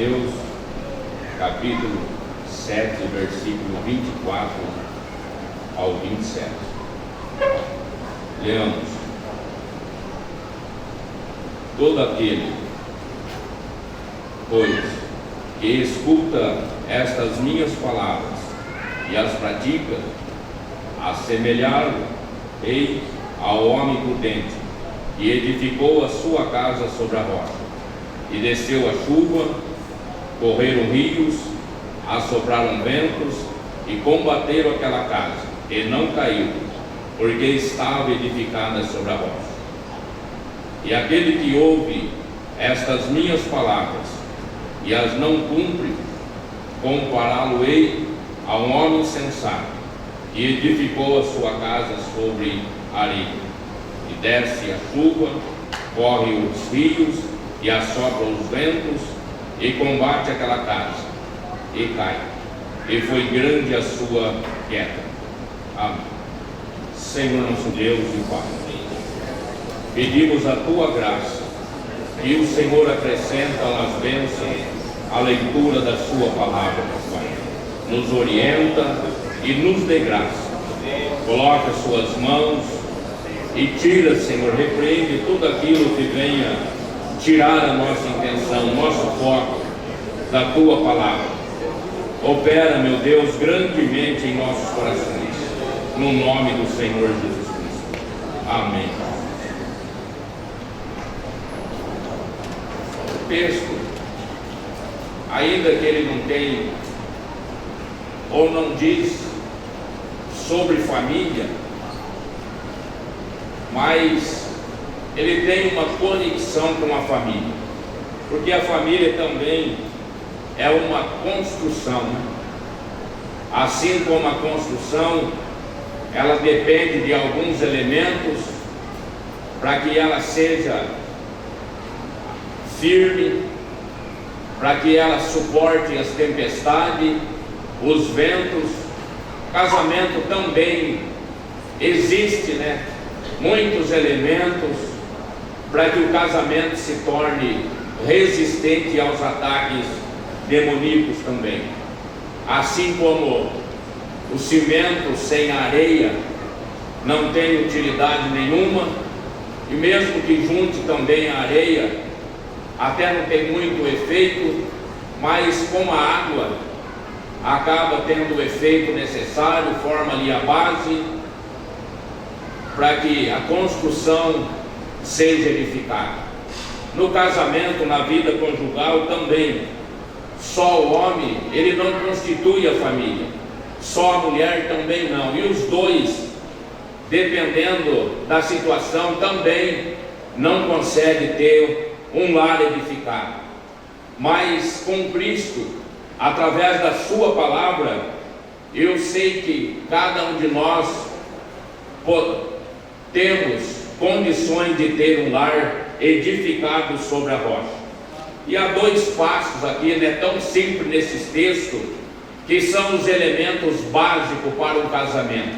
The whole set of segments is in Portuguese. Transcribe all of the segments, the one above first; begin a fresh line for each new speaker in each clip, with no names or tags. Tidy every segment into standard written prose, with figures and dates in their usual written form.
Mateus, capítulo 7, versículo 24 ao 27. Leamos. Todo aquele, pois, que escuta estas minhas palavras e as pratica, assemelhá-lo-ei ao homem prudente, que edificou a sua casa sobre a rocha. E desceu a chuva, correram rios, assopraram ventos e combateram aquela casa, e não caiu, porque estava edificada sobre a rocha. E aquele que ouve estas minhas palavras e as não cumpre, compará-lo-ei a um homem sensato, que edificou a sua casa sobre areia. E desce a chuva, corre os rios, e assopra os ventos, e combate aquela casa, e cai. E foi grande a sua queda. Amém. Senhor nosso Deus e Pai, pedimos a Tua graça, e o Senhor acrescenta nas bênçãos a leitura da Sua palavra, Pai. Nos orienta e nos dê graça. Coloca as Suas mãos e tira, Senhor, repreende tudo aquilo que venha tirar a nossa intenção, nosso foco da Tua palavra. Opera, meu Deus, grandemente em nossos corações, no nome do Senhor Jesus Cristo. Amém. O texto, ainda que ele não tem ou não diz sobre família, mas ele tem uma conexão com a família, porque a família também é uma construção, né? Assim como a construção, ela depende de alguns elementos para que ela seja firme, para que ela suporte as tempestades, os ventos. Casamento também existe, né? Muitos elementos para que o casamento se torne resistente aos ataques demoníacos também. Assim como o cimento sem areia não tem utilidade nenhuma, e mesmo que junte também a areia, até não tem muito efeito, mas com a água acaba tendo o efeito necessário, forma ali a base para que a construção seja edificada. No casamento, na vida conjugal também, só o homem, ele não constitui a família, só a mulher também não, e os dois, dependendo da situação, também não consegue ter um lar edificado. Mas com Cristo, através da sua palavra, eu sei que cada um de nós temos condições de ter um lar edificado sobre a rocha. E há dois passos aqui, né, tão simples nesses textos, que são os elementos básicos para um casamento,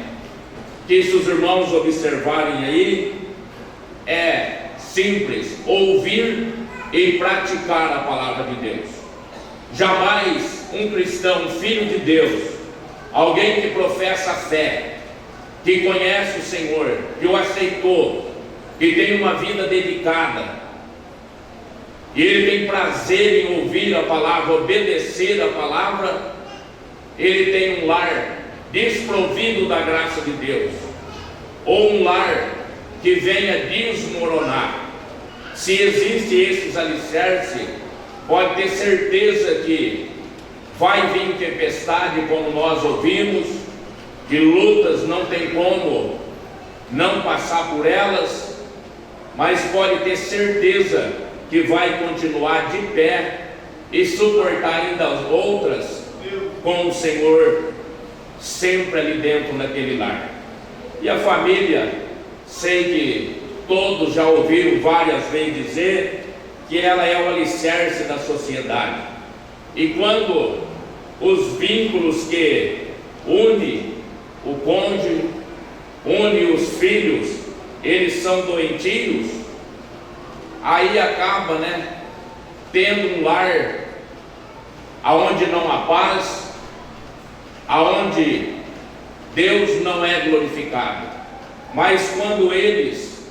que se os irmãos observarem aí, é simples: ouvir e praticar a palavra de Deus. Jamais um cristão, filho de Deus, alguém que professa a fé, que conhece o Senhor, que o aceitou, que tem uma vida dedicada, e ele tem prazer em ouvir a palavra, obedecer a palavra, ele tem um lar desprovido da graça de Deus, ou um lar que venha desmoronar. Se existe esses alicerces, pode ter certeza que vai vir tempestade, como nós ouvimos, que lutas não tem como não passar por elas, mas pode ter certeza que vai continuar de pé e suportar ainda as outras com o Senhor sempre ali dentro naquele lar. E a família, sei que todos já ouviram várias vezes dizer que ela é o alicerce da sociedade. E quando os vínculos que une o cônjuge, une os filhos, eles são doentios, aí acaba, tendo um lar aonde não há paz, aonde Deus não é glorificado. Mas quando eles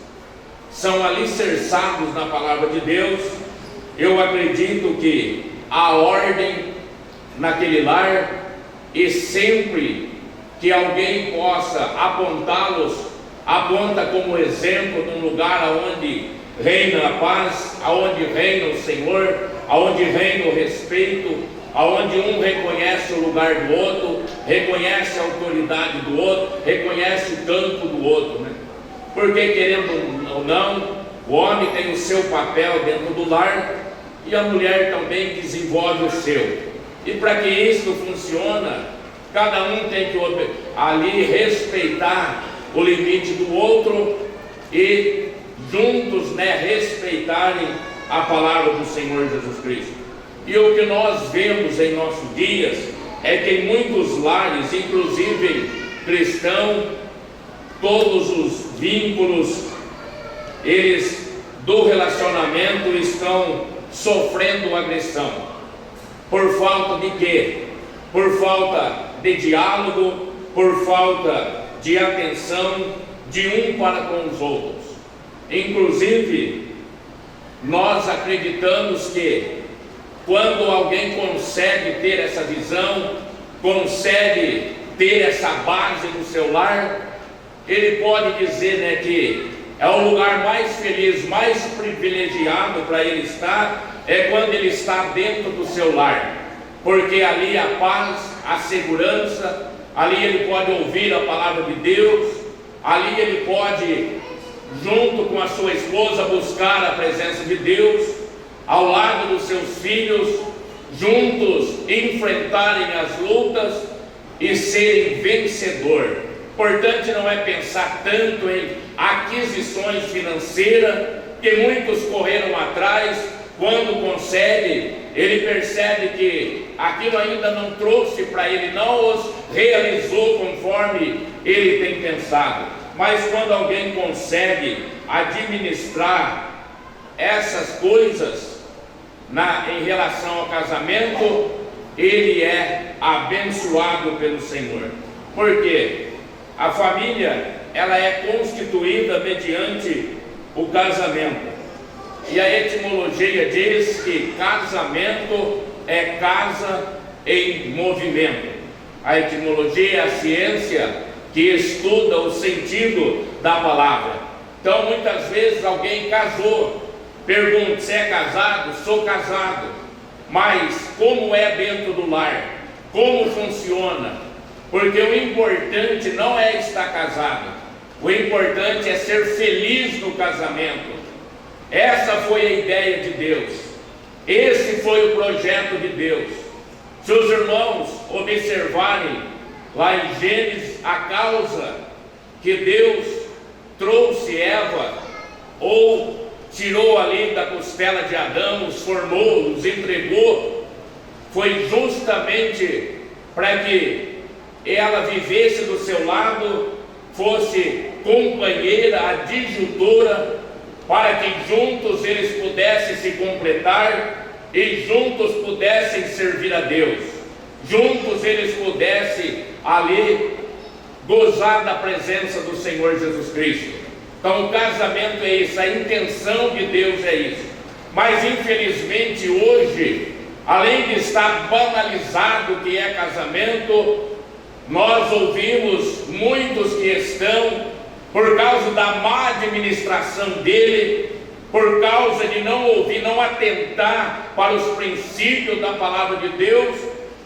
são alicerçados na palavra de Deus, eu acredito que há ordem naquele lar, e sempre que alguém possa apontá-los, aponta como exemplo de um lugar onde reina a paz, aonde reina o Senhor, aonde reina o respeito, aonde um reconhece o lugar do outro, reconhece a autoridade do outro, reconhece o campo do outro, né? Porque, querendo ou não, o homem tem o seu papel dentro do lar e a mulher também desenvolve o seu. E para que isso funcione, cada um tem que ali respeitar o limite do outro e juntos, né, respeitarem a palavra do Senhor Jesus Cristo. E o que nós vemos em nossos dias é que em muitos lares, inclusive cristãos, todos os vínculos eles do relacionamento estão sofrendo agressão. Por falta de quê? Por falta de diálogo, por falta de atenção de um para com os outros. Inclusive, nós acreditamos que quando alguém consegue ter essa visão, consegue ter essa base no seu lar, ele pode dizer, né, que é o lugar mais feliz, mais privilegiado para ele estar, é quando ele está dentro do seu lar, porque ali a paz, a segurança, ali ele pode ouvir a palavra de Deus, ali ele pode, junto com a sua esposa, buscar a presença de Deus, ao lado dos seus filhos, juntos enfrentarem as lutas e serem vencedor. Importante não é pensar tanto em aquisições financeiras, que muitos correram atrás. Quando consegue, ele percebe que aquilo ainda não trouxe para ele, não os realizou conforme ele tem pensado. Mas quando alguém consegue administrar essas coisas em relação ao casamento, ele é abençoado pelo Senhor. Por quê? A família, ela é constituída mediante o casamento. E a etimologia diz que casamento é casa em movimento. A etimologia é a ciência que estuda o sentido da palavra. Então, muitas vezes alguém casou, pergunta: se é casado? Sou casado. Mas como é dentro do lar? Como funciona? Porque o importante não é estar casado, o importante é ser feliz no casamento. Essa foi a ideia de Deus, esse foi o projeto de Deus. Se os irmãos observarem lá em Gênesis, a causa que Deus trouxe Eva, ou tirou ali da costela de Adão, os formou, os entregou, foi justamente para que ela vivesse do seu lado, fosse companheira, adjutora, para que juntos eles pudessem se completar e juntos pudessem servir a Deus, juntos eles pudessem ali gozar da presença do Senhor Jesus Cristo. Então o casamento é isso, a intenção de Deus é isso. Mas infelizmente hoje, além de estar banalizado o que é casamento, nós ouvimos muitos que estão, por causa da má administração dele, por causa de não ouvir, não atentar para os princípios da palavra de Deus,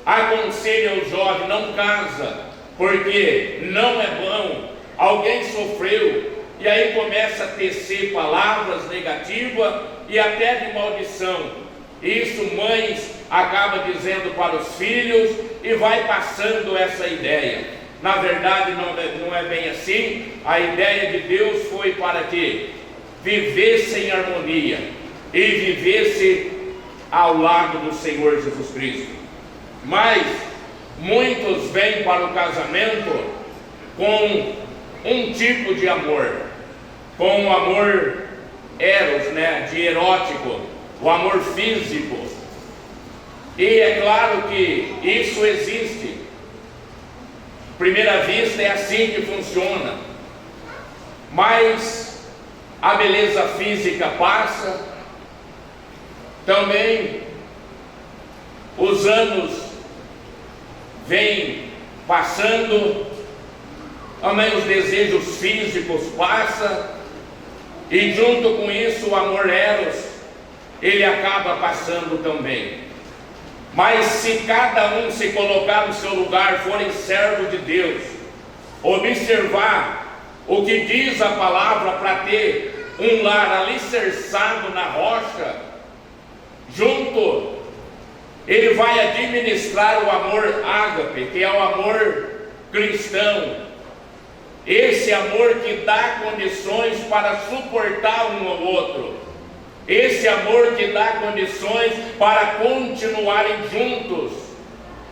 aconselha o jovem: não casa, porque não é bom, alguém sofreu, e aí começa a tecer palavras negativas e até de maldição. Isso mães acabam dizendo para os filhos e vai passando essa ideia. Na verdade não é bem assim. A ideia de Deus foi para que vivesse em harmonia e vivesse ao lado do Senhor Jesus Cristo. Mas muitos vêm para o casamento com um tipo de amor, com o amor eros, né, de erótico, o amor físico. E é claro que isso existe. À primeira vista é assim que funciona. Mas a beleza física passa, também os anos vêm passando, também os desejos físicos passam, e junto com isso o amor eros, ele acaba passando também. Mas se cada um se colocar no seu lugar, forem servo de Deus, observar o que diz a palavra para ter um lar alicerçado na rocha, junto, ele vai administrar o amor ágape, que é o amor cristão. Esse amor que dá condições para suportar um ao outro. Esse amor que dá condições para continuarem juntos.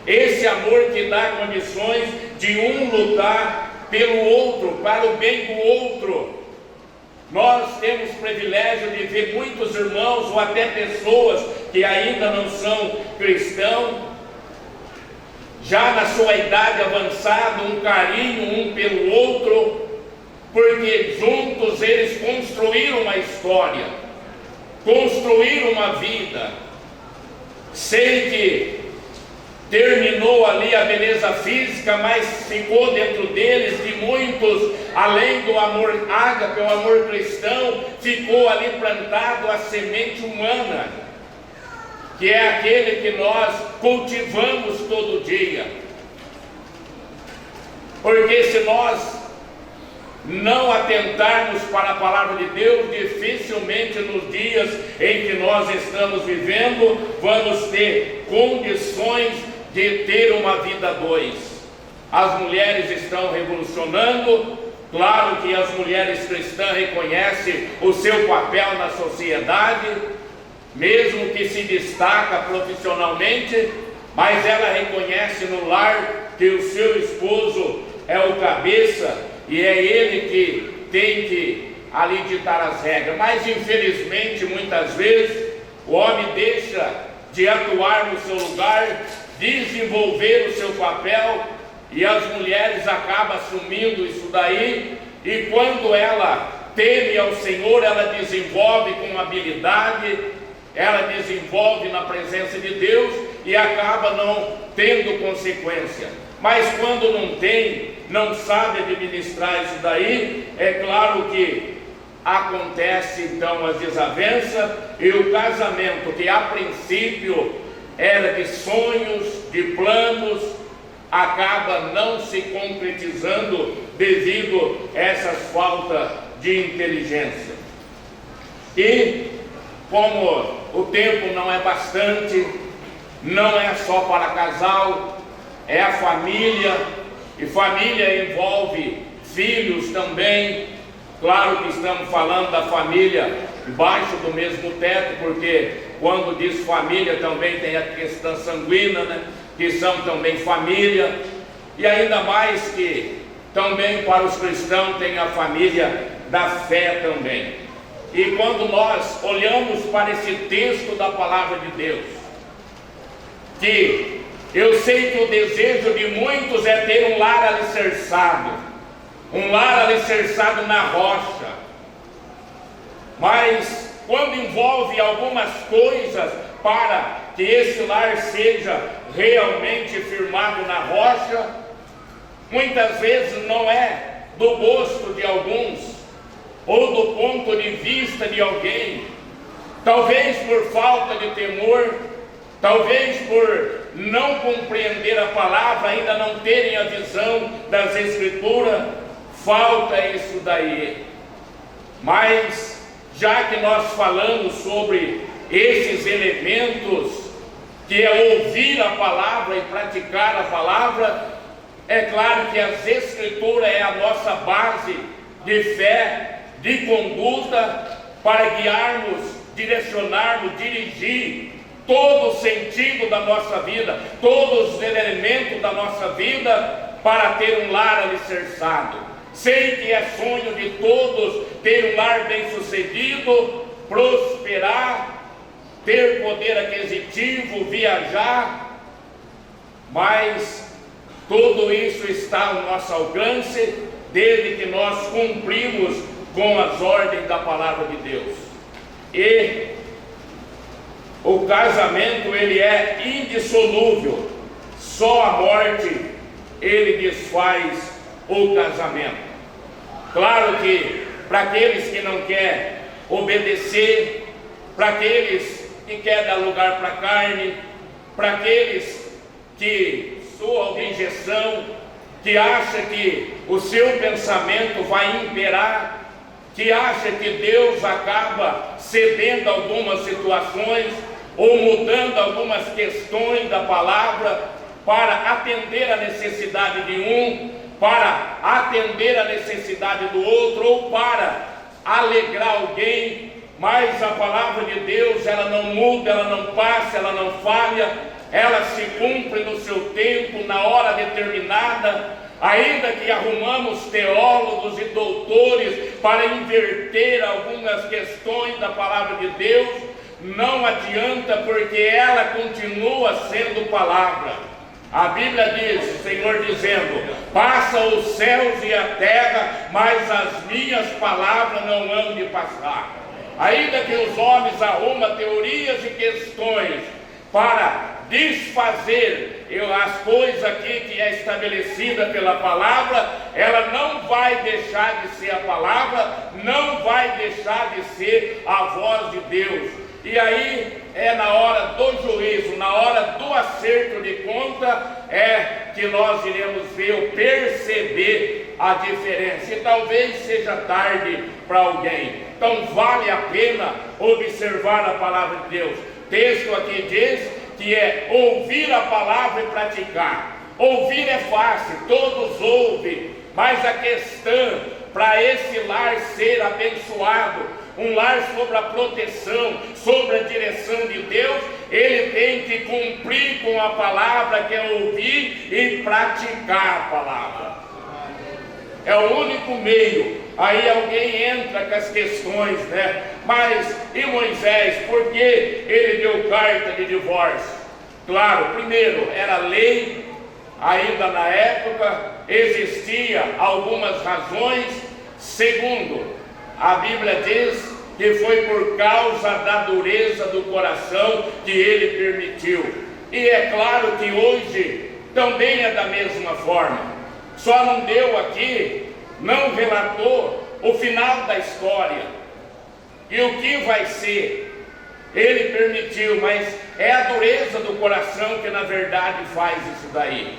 Esse amor que dá condições de um lutar pelo outro, para o bem do outro. Nós temos o privilégio de ver muitos irmãos ou até pessoas que ainda não são cristãos, já na sua idade avançada, um carinho um pelo outro, porque juntos eles construíram uma história, construíram uma vida. Sei que terminou ali a beleza física, mas ficou dentro deles, de muitos, além do amor ágape, o amor cristão, ficou ali plantado a semente humana, que é aquele que nós cultivamos todo dia. Porque se nós não atentarmos para a palavra de Deus, dificilmente nos dias em que nós estamos vivendo, vamos ter condições de ter uma vida a dois. As mulheres estão revolucionando. Claro que as mulheres cristãs reconhecem o seu papel na sociedade, mesmo que se destaca profissionalmente, mas ela reconhece no lar que o seu esposo é o cabeça e é ele que tem que ali ditar as regras. Mas infelizmente muitas vezes o homem deixa de atuar no seu lugar, desenvolver o seu papel, e as mulheres acabam assumindo isso daí, e quando ela teme ao Senhor, ela desenvolve com habilidade, ela desenvolve na presença de Deus e acaba não tendo consequência. Mas quando não tem, não sabe administrar isso daí, é claro que acontece então as desavenças, e o casamento que a princípio era de sonhos, de planos, acaba não se concretizando devido a essas faltas de inteligência. E como o tempo não é bastante, não é só para casal, é a família, e família envolve filhos também. Claro que estamos falando da família debaixo do mesmo teto, porque quando diz família também tem a questão sanguínea, né? Que são também família, e ainda mais que também para os cristãos tem a família da fé também. E quando nós olhamos para esse texto da palavra de Deus, que eu sei que o desejo de muitos é ter um lar alicerçado na rocha, mas quando envolve algumas coisas para que esse lar seja realmente firmado na rocha, muitas vezes não é do gosto de alguns, ou do ponto de vista de alguém, talvez por falta de temor, talvez por não compreender a palavra, ainda não terem a visão das Escrituras, falta isso daí. Mas já que nós falamos sobre esses elementos, que é ouvir a palavra e praticar a palavra, é claro que as Escrituras é a nossa base de fé, de conduta, para guiarmos, direcionarmos, dirigir todo o sentido da nossa vida, todos os elementos da nossa vida, para ter um lar alicerçado. Sei que é sonho de todos ter um lar bem sucedido, prosperar, ter poder aquisitivo, viajar, mas tudo isso está ao nosso alcance, desde que nós cumprimos com as ordens da palavra de Deus. E o casamento, ele é indissolúvel, só a morte ele desfaz o casamento. Claro que para aqueles que não querem obedecer, para aqueles que querem dar lugar para a carne, para aqueles que soam objeção, que acha que o seu pensamento vai imperar, que acha que Deus acaba cedendo algumas situações ou mudando algumas questões da palavra para atender a necessidade de um, para atender a necessidade do outro ou para alegrar alguém. Mas a palavra de Deus, ela não muda, ela não passa, ela não falha, ela se cumpre no seu tempo, na hora determinada. Ainda que arrumamos teólogos e doutores para inverter algumas questões da palavra de Deus, não adianta, porque ela continua sendo palavra. A Bíblia diz, o Senhor dizendo: passa os céus e a terra, mas as minhas palavras não hão de passar. Ainda que os homens arrumam teorias e questões para desfazer as coisas aqui que é estabelecida pela palavra, ela não vai deixar de ser a palavra, não vai deixar de ser a voz de Deus. E aí é na hora do juízo, na hora do acerto de conta, é que nós iremos ver ou perceber a diferença. E talvez seja tarde para alguém. Então vale a pena observar a palavra de Deus. O texto aqui diz que é ouvir a palavra e praticar. Ouvir é fácil, todos ouvem, mas a questão para esse lar ser abençoado, um lar sobre a proteção, sobre a direção de Deus, ele tem que cumprir com a palavra, que é ouvir e praticar a palavra. É o único meio. Aí alguém entra com as questões, né? Mas e Moisés, por que ele deu carta de divórcio? Claro, primeiro, era lei, ainda na época, existia algumas razões. Segundo, a Bíblia diz que foi por causa da dureza do coração que ele permitiu. E é claro que hoje também é da mesma forma. Só não deu aqui, não relatou o final da história e o que vai ser. Ele permitiu, mas é a dureza do coração que na verdade faz isso daí.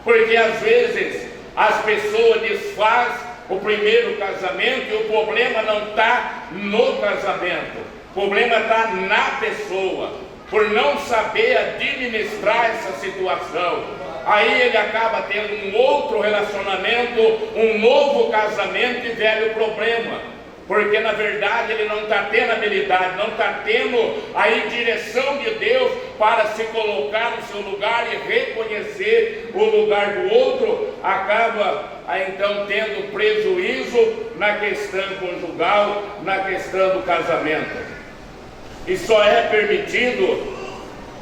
Porque às vezes as pessoas desfazem o primeiro casamento e o problema não está no casamento, o problema está na pessoa, por não saber administrar essa situação. Aí ele acaba tendo um outro relacionamento, um novo casamento e velho problema. Porque na verdade ele não está tendo habilidade, não está tendo aí direção de Deus para se colocar no seu lugar e reconhecer o lugar do outro, acaba aí então tendo prejuízo na questão conjugal, na questão do casamento. E só é permitido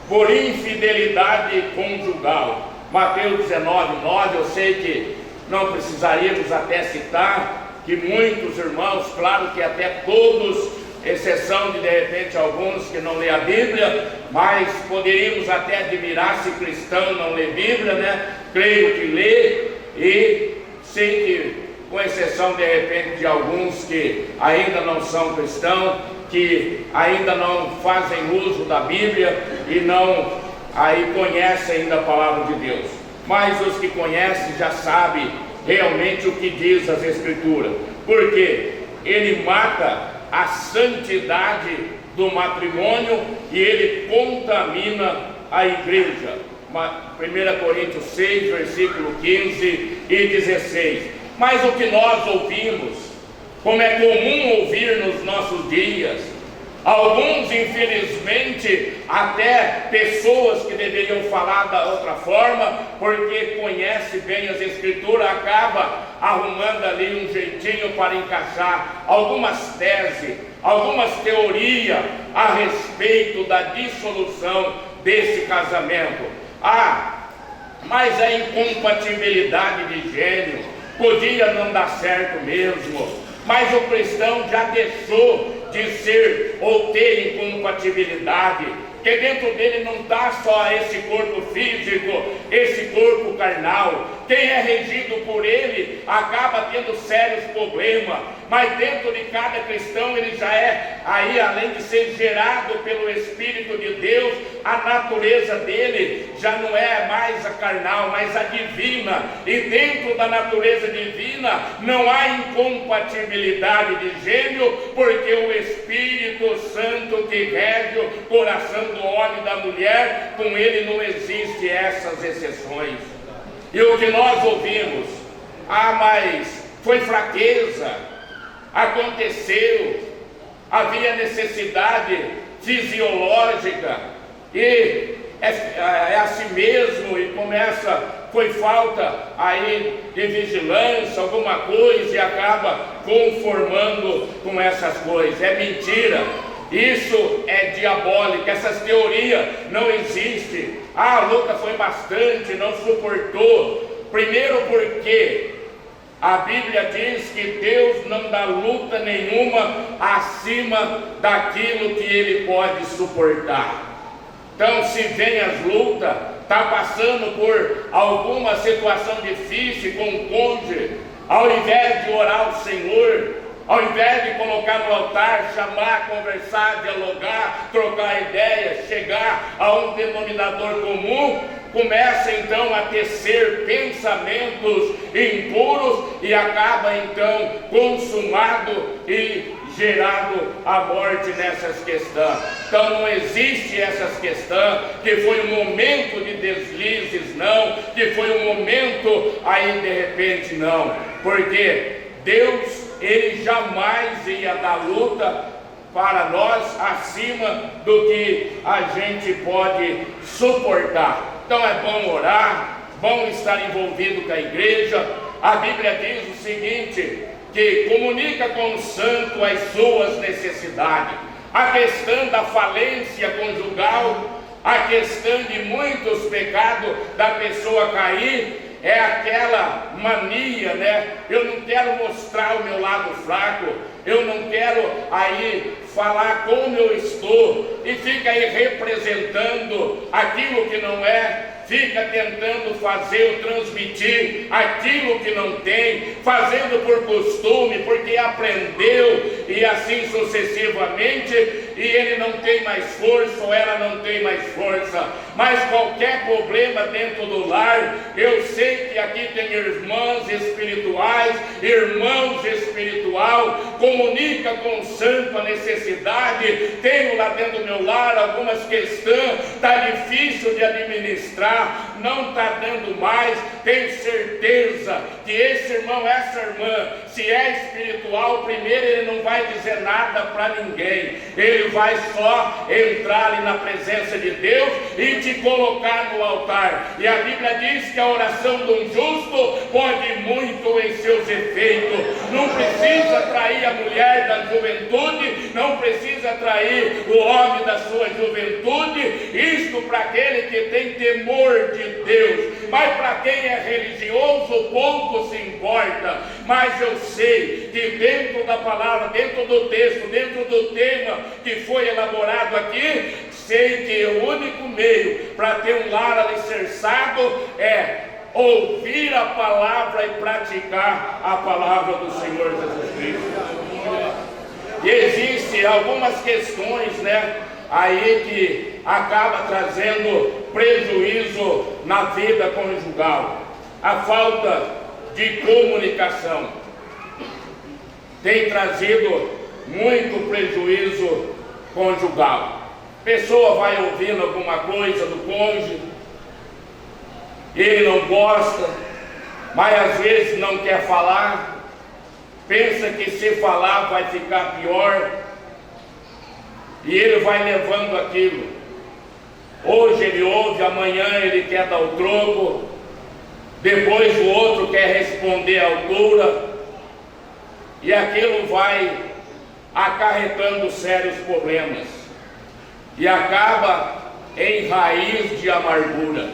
por infidelidade conjugal. Mateus 19:9, eu sei que não precisaríamos até citar, que muitos irmãos, claro que até todos, exceção de repente alguns que não lê a Bíblia, mas poderíamos até admirar se cristão não lê Bíblia, né? Creio que lê, e sei que, com exceção de repente de alguns que ainda não são cristãos, que ainda não fazem uso da Bíblia e não aí conhecem ainda a palavra de Deus. Mas os que conhecem já sabem realmente o que diz as Escrituras, porque ele mata a santidade do matrimônio e ele contamina a igreja. 1 Coríntios 6, versículo 15 e 16. Mas o que nós ouvimos, como é comum ouvir nos nossos dias, alguns infelizmente, até pessoas que deveriam falar da outra forma, porque conhece bem as Escrituras, acaba arrumando ali um jeitinho para encaixar algumas teses, algumas teorias a respeito da dissolução desse casamento. Mas a incompatibilidade de gênero podia não dar certo mesmo, mas o cristão já deixou de ser ou ter incompatibilidade, porque dentro dele não está só esse corpo físico, esse corpo carnal. Quem é regido por ele acaba tendo sérios problemas, mas dentro de cada cristão ele já é, aí além de ser gerado pelo Espírito de Deus, a natureza dele já não é mais a carnal, mas a divina, e dentro da natureza divina não há incompatibilidade de gênero, porque o Espírito Santo que rege o coração do homem e da mulher, com ele não existe essas exceções. E o que nós ouvimos, mas foi fraqueza, aconteceu, havia necessidade fisiológica, e é assim mesmo, e foi falta aí de vigilância, alguma coisa, e acaba conformando com essas coisas. É mentira. Isso é diabólico, essas teorias não existem. A luta foi bastante, não suportou. Primeiro porque a Bíblia diz que Deus não dá luta nenhuma acima daquilo que Ele pode suportar. Então, se vem as lutas, está passando por alguma situação difícil com o cônjuge, ao invés de orar ao Senhor, ao invés de colocar no altar, chamar, conversar, dialogar, trocar ideias, chegar a um denominador comum, começa então a tecer pensamentos impuros e acaba então consumado e gerado a morte nessas questões. Então não existe essas questões que foi um momento de deslizes, não, que foi um momento aí de repente, não, porque Deus, Ele jamais ia dar luta para nós acima do que a gente pode suportar. Então é bom orar, bom estar envolvido com a igreja. A Bíblia diz o seguinte, que comunica com o santo as suas necessidades. A questão da falência conjugal, a questão de muitos pecados da pessoa cair, é aquela mania, né? Eu não quero mostrar o meu lado fraco, eu não quero aí falar como eu estou, e fica aí representando aquilo que não é, fica tentando fazer ou transmitir aquilo que não tem, fazendo por costume, porque aprendeu, e assim sucessivamente, e ele não tem mais força, ou ela não tem mais força. Mas qualquer problema dentro do lar, eu sei que aqui tem irmãs espirituais, irmãos espiritual, comunica com o santo a necessidade. Tenho lá dentro do meu lar algumas questões, está difícil de administrar, não está dando mais. Tenho certeza que esse irmão, essa irmã, se é espiritual, primeiro ele não vai dizer nada para ninguém, ele vai só entrar ali na presença de Deus e te colocar no altar. E a Bíblia diz que a oração de um justo pode muito em seus efeitos. Não precisa atrair a mulher da juventude, não precisa atrair o homem da sua juventude, isto para aquele que tem temor de Deus. Mas para quem é religioso, pouco se importa. Mas eu sei que dentro da palavra, dentro do texto, dentro do tema que foi elaborado aqui, sei que o único meio para ter um lar alicerçado é ouvir a palavra e praticar a palavra do Senhor Jesus Cristo. E existem algumas questões, né, aí que acaba trazendo prejuízo na vida conjugal. A falta de comunicação tem trazido muito prejuízo conjugal. A pessoa vai ouvindo alguma coisa do cônjuge, ele não gosta, mas às vezes não quer falar, pensa que se falar vai ficar pior, e ele vai levando aquilo. Hoje ele ouve, amanhã ele quer dar o troco, depois o outro quer responder à altura, e aquilo vai acarretando sérios problemas e acaba em raiz de amargura,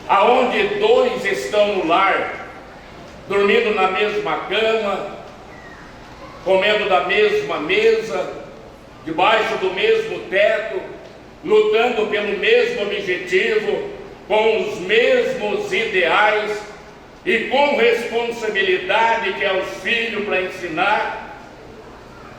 aonde dois estão no lar, dormindo na mesma cama, comendo da mesma mesa, debaixo do mesmo teto, lutando pelo mesmo objetivo, com os mesmos ideais e com responsabilidade que é os filhos para ensinar.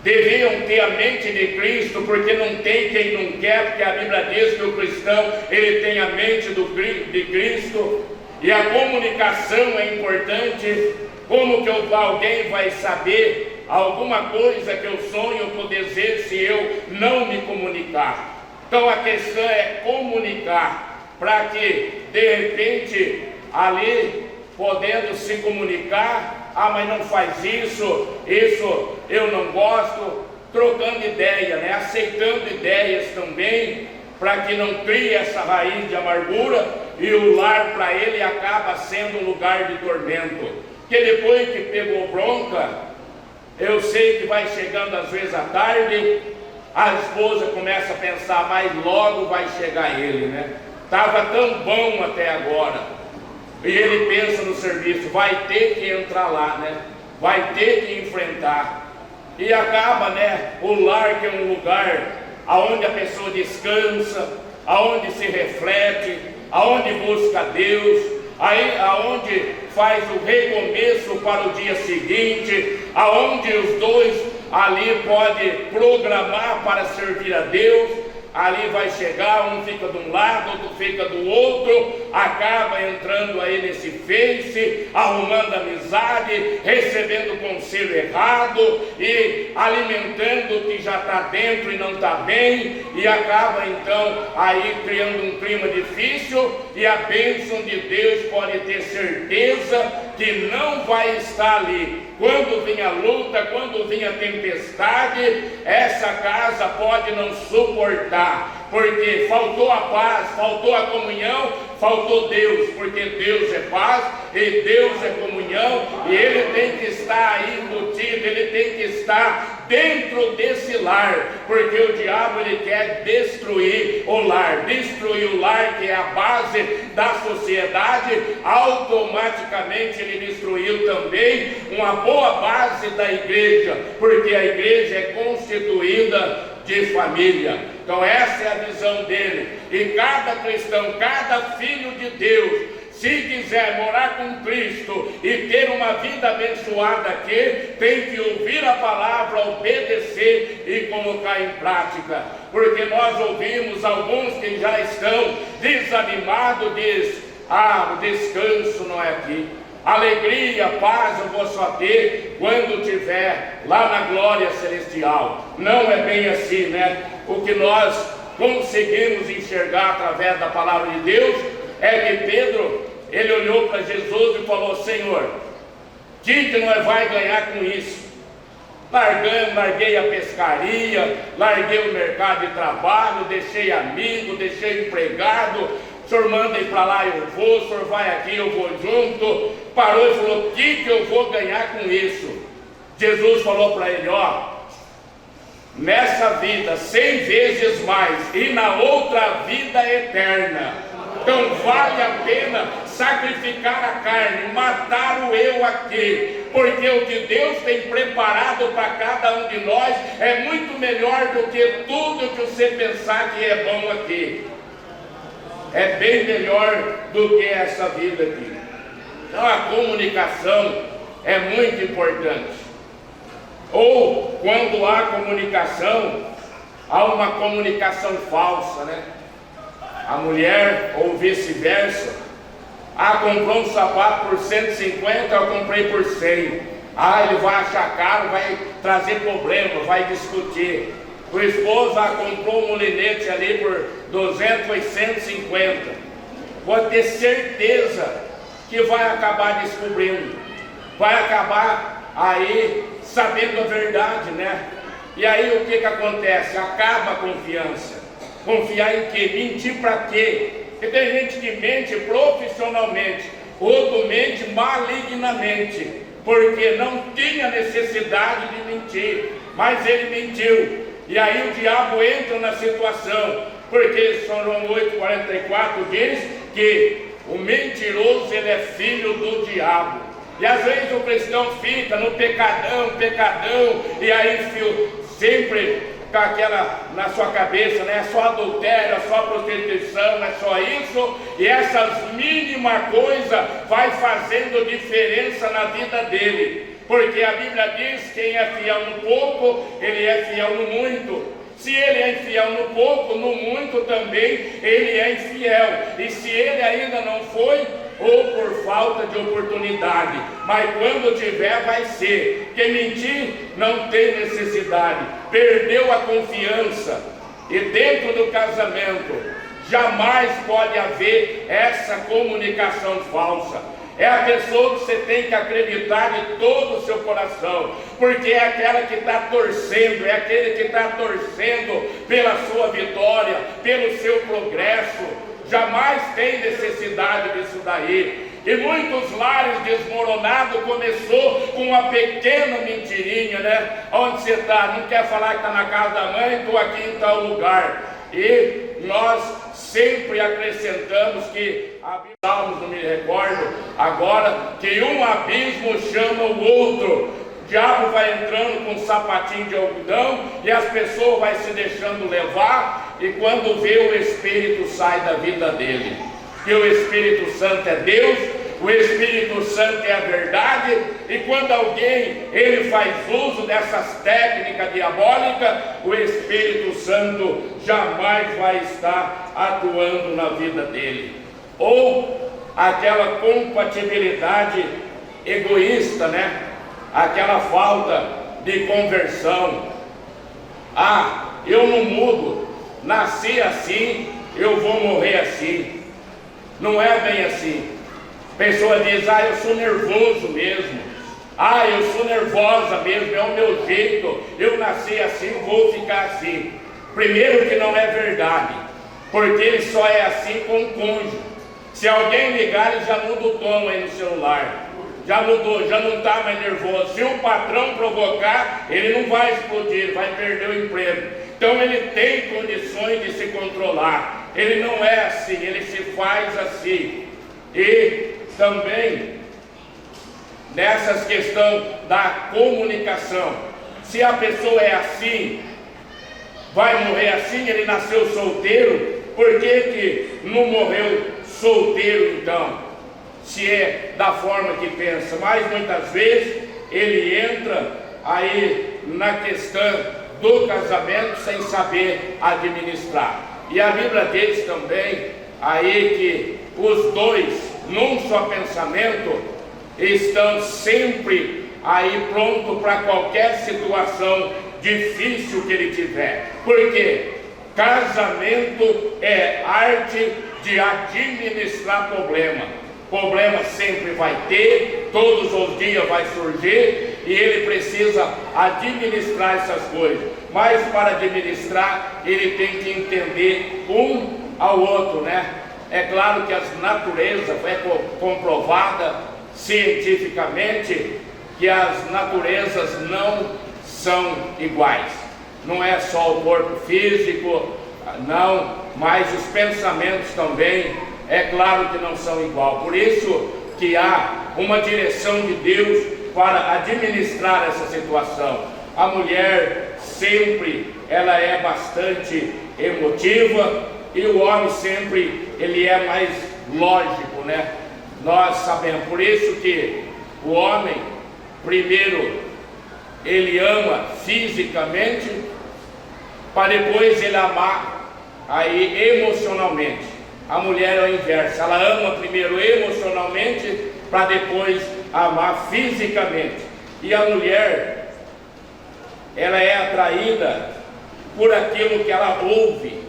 Deviam ter a mente de Cristo, porque não tem quem não quer, porque a Bíblia diz que o cristão, ele tem a mente de Cristo, e a comunicação é importante. Como que alguém vai saber alguma coisa que eu sonho, que eu desejo, se eu não me comunicar? Então a questão é comunicar, para que de repente ali, podendo se comunicar, mas não faz isso eu não gosto, trocando ideia, né? Aceitando ideias também, para que não crie essa raiz de amargura, e o lar para ele acaba sendo um lugar de tormento, que depois que pegou bronca, eu sei que vai chegando às vezes à tarde, a esposa começa a pensar, mas logo vai chegar ele, né? Estava tão bom até agora. E ele pensa no serviço, vai ter que entrar lá, né? Vai ter que enfrentar. E acaba, né? O lar, que é um lugar aonde a pessoa descansa, aonde se reflete, aonde busca Deus, aí aonde faz o recomeço para o dia seguinte, aonde os dois ali podem programar para servir a Deus. Ali vai chegar, um fica de um lado, outro fica do outro, acaba entrando aí nesse Face, arrumando amizade, recebendo conselho errado e alimentando o que já está dentro e não está bem, e acaba então aí criando um clima difícil, e a bênção de Deus pode ter certeza que não vai estar ali. Quando vem a luta, quando vem a tempestade, essa casa pode não suportar, porque faltou a paz, faltou a comunhão, faltou Deus, porque Deus é paz e Deus é comunhão, e Ele tem que estar aí embutido, Ele tem que estar dentro desse lar, porque o diabo ele quer destruir o lar, que é a base da sociedade. Automaticamente ele destruiu também uma boa base da igreja, porque a igreja é constituída de família. Então essa é a visão dele, e cada cristão, cada filho de Deus, se quiser morar com Cristo e ter uma vida abençoada aqui, tem que ouvir a palavra, obedecer e colocar em prática. Porque nós ouvimos alguns que já estão desanimados, o descanso não é aqui. Alegria, paz eu vou só ter quando estiver lá na glória celestial. Não é bem assim, né? O que nós conseguimos enxergar através da palavra de Deus é que Pedro, ele olhou para Jesus e falou: Senhor, o que nós vai ganhar com isso? Larguei a pescaria, larguei o mercado de trabalho, deixei amigo, deixei empregado. O senhor manda ir para lá, eu vou. O senhor vai aqui, eu vou junto. Parou e falou: o que eu vou ganhar com isso? Jesus falou para ele: nessa vida 100 vezes mais, e na outra vida eterna. Então vale a pena sacrificar a carne, matar o eu aqui, porque o que Deus tem preparado para cada um de nós é muito melhor do que tudo que você pensar que é bom aqui. É bem melhor do que essa vida aqui. Então a comunicação é muito importante. Ou quando há comunicação, há uma comunicação falsa, né? A mulher, ou vice-versa, comprou um sapato por 150, eu comprei por 100. Ele vai achar caro, vai trazer problema, vai discutir. O esposo comprou um molinete ali por 200 ou 150. Pode ter certeza que vai acabar descobrindo, vai acabar aí sabendo a verdade, né? E aí o que acontece? Acaba a confiança. Confiar em quê? Mentir para quê? Porque tem gente que mente profissionalmente, outro mente malignamente, porque não tinha necessidade de mentir. mas ele mentiu. E aí o diabo entra na situação, porque João 8,44 diz que o mentiroso ele é filho do diabo. E às vezes o cristão fica no pecadão, e aí sempre com aquela na sua cabeça, né? É só adultério, é só prostituição, é só isso, e essas mínimas coisas vai fazendo diferença na vida dele, porque a Bíblia diz: quem é fiel no pouco, ele é fiel no muito. Se ele é infiel no pouco, no muito também ele é infiel. E se ele ainda não foi, ou por falta de oportunidade, mas quando tiver vai ser. Porque mentir não tem necessidade, perdeu a confiança. E dentro do casamento jamais pode haver essa comunicação falsa. É a pessoa que você tem que acreditar de todo o seu coração, porque é aquela que está torcendo, é aquele que está torcendo pela sua vitória, pelo seu progresso. Jamais tem necessidade disso daí. E muitos lares desmoronados começou com uma pequena mentirinha, né? Onde você está? Não quer falar que está na casa da mãe? Estou aqui em tal lugar. E nós sempre acrescentamos que, Salmos, não me recordo agora, que um abismo chama o outro. O diabo vai entrando com um sapatinho de algodão e as pessoas vão se deixando levar, e quando vê, o Espírito sai da vida dele. Que o Espírito Santo é Deus, o Espírito Santo é a verdade, e quando alguém ele faz uso dessas técnicas diabólicas, o Espírito Santo jamais vai estar atuando na vida dele. Ou aquela compatibilidade egoísta, né? Aquela falta de conversão. Ah, eu não mudo, nasci assim, eu vou morrer assim. Não é bem assim. A pessoa diz: ah, eu sou nervoso mesmo, ah, eu sou nervosa mesmo, é o meu jeito, eu nasci assim, vou ficar assim. Primeiro que não é verdade, porque ele só é assim com o cônjuge. Se alguém ligar, ele já muda o tom aí no celular, já mudou, já não está mais nervoso. Se o patrão provocar, ele não vai explodir, ele vai perder o emprego. Então ele tem condições de se controlar. Ele não é assim, ele se faz assim. E também nessas questões da comunicação, se a pessoa é assim, vai morrer assim. Ele nasceu solteiro, por que que não morreu solteiro então? Se é da forma que pensa. Mas muitas vezes ele entra aí na questão do casamento sem saber administrar. E a Bíblia diz também aí que os dois, num só pensamento, estão sempre aí prontos para qualquer situação difícil que ele tiver. Porque casamento é arte de administrar problema. Problema sempre vai ter, todos os dias vai surgir, e ele precisa administrar essas coisas. Mas para administrar, ele tem que entender um ao outro, né? É claro que as naturezas é comprovada cientificamente que as naturezas não são iguais. Não é só o corpo físico, não, mas os pensamentos também, é claro que não são iguais. Por isso que há uma direção de Deus para administrar essa situação. A mulher sempre, ela é bastante emotiva, e o homem sempre, ele é mais lógico, né? Nós sabemos, por isso que o homem, primeiro, ele ama fisicamente, para depois ele amar aí emocionalmente. A mulher é o inverso, ela ama primeiro emocionalmente, para depois amar fisicamente. E a mulher, ela é atraída por aquilo que ela ouve.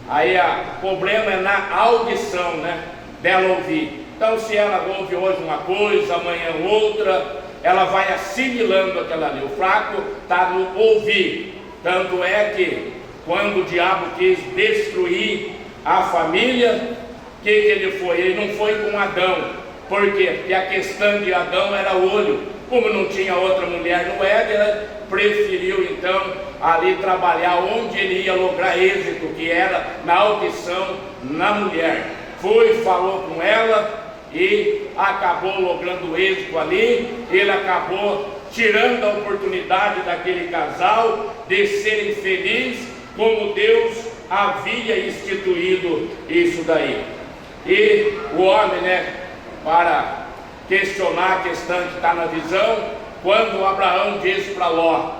Aí o problema é na audição, né? Dela ouvir. Então, se ela ouve hoje uma coisa, amanhã outra, ela vai assimilando aquela ali. O fraco está no ouvir. Tanto é que quando o diabo quis destruir a família, o que ele foi? Ele não foi com Adão. Por quê? Porque a questão de Adão era olho. Como não tinha outra mulher no Éden, preferiu então ali trabalhar onde ele ia lograr êxito, que era na audição na mulher. Falou com ela e acabou logrando êxito ali. Ele acabou tirando a oportunidade daquele casal de serem felizes como Deus havia instituído isso daí. E o homem, para questionar a questão que está na visão, quando Abraão disse para Ló,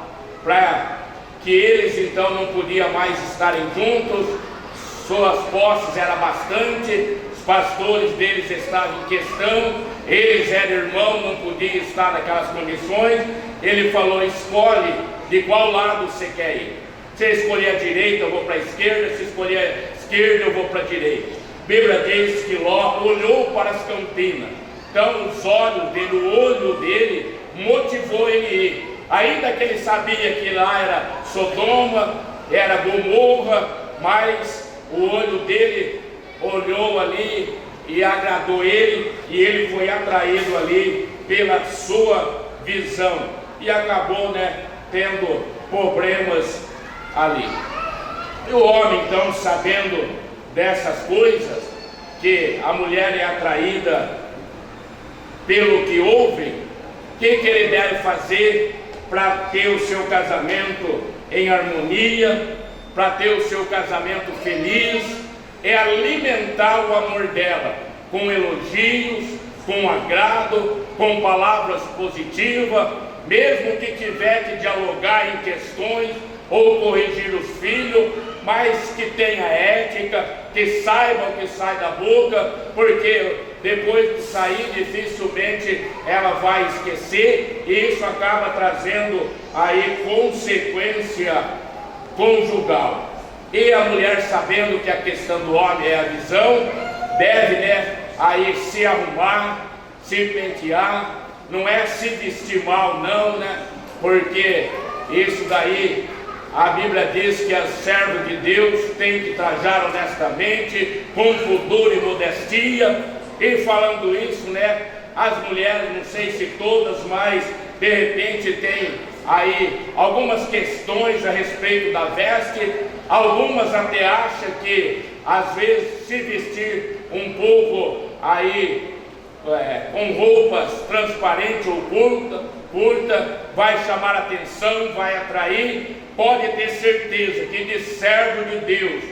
para que eles então não podiam mais estarem juntos, suas posses eram bastante, os pastores deles estavam em questão, eles eram irmãos, não podiam estar naquelas condições. Ele falou: escolhe de qual lado você quer ir. Se escolher a direita, eu vou para a esquerda; se escolher a esquerda, eu vou para a direita. A Bíblia diz que Ló olhou para as campinas. Então os olhos dele, o olho dele motivou ele a ir. Ainda que ele sabia que lá era Sodoma, era Gomorra, mas o olho dele olhou ali e agradou ele, e ele foi atraído ali pela sua visão, e acabou tendo problemas ali. E o homem então, sabendo dessas coisas, que a mulher é atraída pelo que ouve, o que ele deve fazer para ter o seu casamento em harmonia, para ter o seu casamento feliz? É alimentar o amor dela com elogios, com agrado, com palavras positivas, mesmo que tiver que dialogar em questões ou corrigir os filhos, mas que tenha ética, que saiba o que sai da boca, porque depois de sair dificilmente ela vai esquecer, e isso acaba trazendo aí consequência conjugal. E a mulher, sabendo que a questão do homem é a visão, deve aí se arrumar, se pentear, não é se vestir mal não, porque isso daí a Bíblia diz que as servas de Deus têm que trajar honestamente, com pudor e modestia. E falando isso, as mulheres, não sei se todas, mas de repente tem aí algumas questões a respeito da veste. Algumas até acham que às vezes se vestir um pouco aí com roupas transparentes ou curta, vai chamar atenção, vai atrair. Pode ter certeza que de servo de Deus,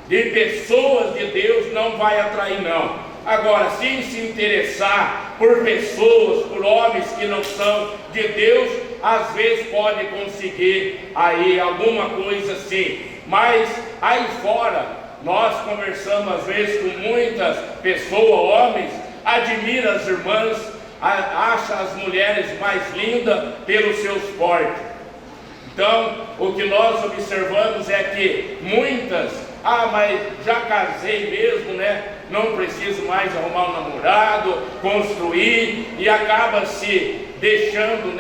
de pessoas de Deus, não vai atrair não. Agora, se interessar por pessoas, por homens que não são de Deus, às vezes pode conseguir aí alguma coisa assim. Mas aí fora, nós conversamos às vezes com muitas pessoas, homens, admira as irmãs, acha as mulheres mais lindas pelos seus portes. Então, o que nós observamos é que muitas, mas já casei mesmo, não preciso mais arrumar um namorado, construir, e acaba se deixando,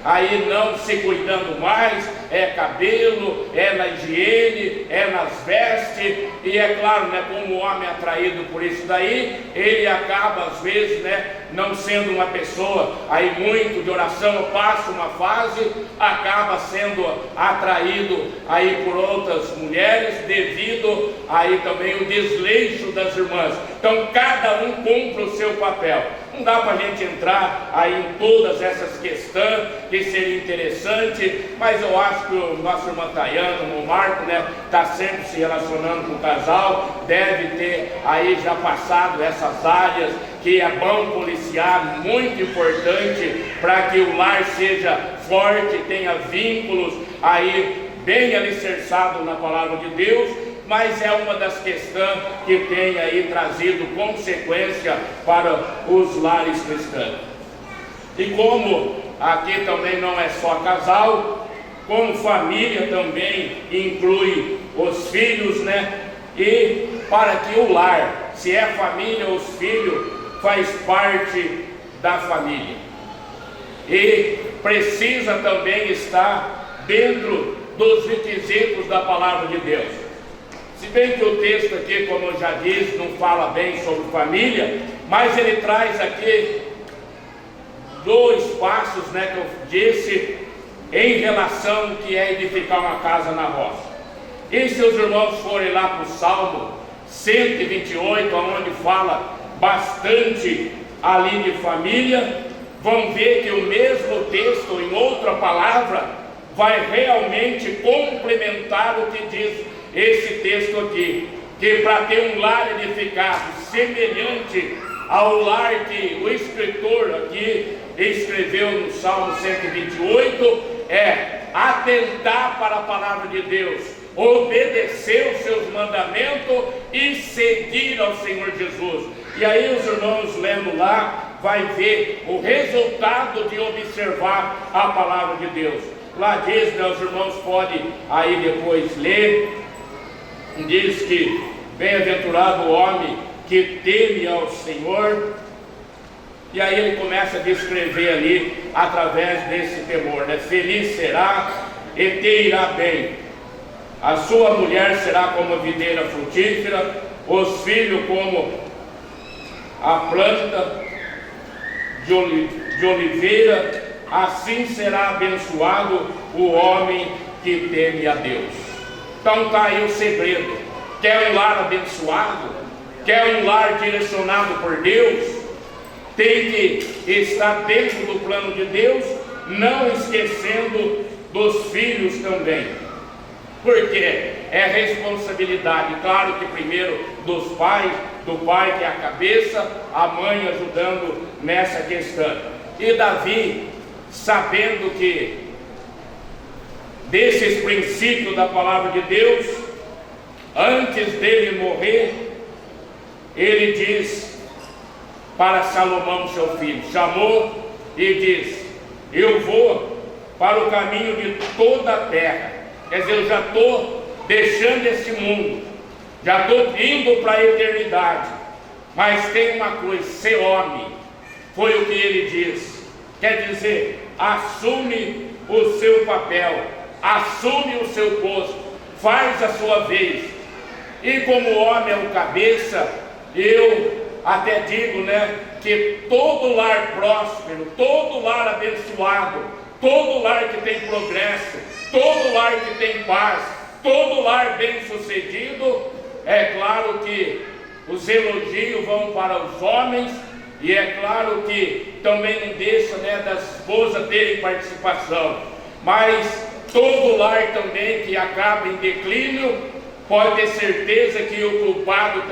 aí não se cuidando mais, é cabelo, é na higiene, é nas vestes, e é claro, como o homem é atraído por isso daí, ele acaba às vezes, não sendo uma pessoa aí muito de oração, passa uma fase, acaba sendo atraído aí por outras mulheres, devido aí também o desleixo das irmãs. Então cada um cumpre o seu papel. Não dá para a gente entrar aí em todas essas questões, que seria interessante, mas eu acho que o nosso irmão Tayano, o Marco, está sempre se relacionando com o casal, deve ter aí já passado essas áreas, que é bom policiar, muito importante, para que o lar seja forte, tenha vínculos aí bem alicerçado na palavra de Deus. Mas é uma das questões que tem aí trazido consequência para os lares cristãos. E como aqui também não é só casal, como família também inclui os filhos, e para que o lar, se é família, os filhos, faz parte da família. E precisa também estar dentro dos requisitos da palavra de Deus. Se bem que o texto aqui, como eu já disse, não fala bem sobre família, mas ele traz aqui 2 passos, que eu disse, em relação ao que é edificar uma casa na rocha. E se os irmãos forem lá para o Salmo 128, onde fala bastante ali de família, vão ver que o mesmo texto, em outra palavra, vai realmente complementar o que diz esse texto aqui, que para ter um lar edificado semelhante ao lar que o escritor aqui escreveu no Salmo 128, é atentar para a palavra de Deus, obedecer os seus mandamentos e seguir ao Senhor Jesus. E aí os irmãos lendo lá, vai ver o resultado de observar a palavra de Deus. Lá diz, os irmãos podem aí depois ler, diz que bem-aventurado o homem que teme ao Senhor. E aí ele começa a descrever ali, através desse temor, né? Feliz será e te irá bem. A sua mulher será como a videira frutífera, os filhos como a planta de oliveira. Assim será abençoado o homem que teme a Deus. Então está aí o segredo. Quer um lar abençoado? Quer um lar direcionado por Deus? Tem que estar dentro do plano de Deus, não esquecendo dos filhos também. Porque é responsabilidade, claro que primeiro dos pais, do pai que é a cabeça, a mãe ajudando nessa questão. E Davi, sabendo que desses princípios da palavra de Deus, antes dele morrer, ele diz para Salomão, seu filho, chamou e diz: eu vou para o caminho de toda a terra. Quer dizer, eu já estou deixando esse mundo, já estou indo para a eternidade, mas tem uma coisa, ser homem, foi o que ele diz. Quer dizer, assume o seu papel, assume o seu posto, faz a sua vez. E como o homem é o cabeça, eu até digo, né, que todo lar próspero, todo lar abençoado, todo lar que tem progresso, todo lar que tem paz, todo lar bem sucedido, é claro que os elogios vão para os homens, e é claro que também não deixa, né, da esposa terem participação, mas todo lar também que acaba em declínio, pode ter certeza que o culpado,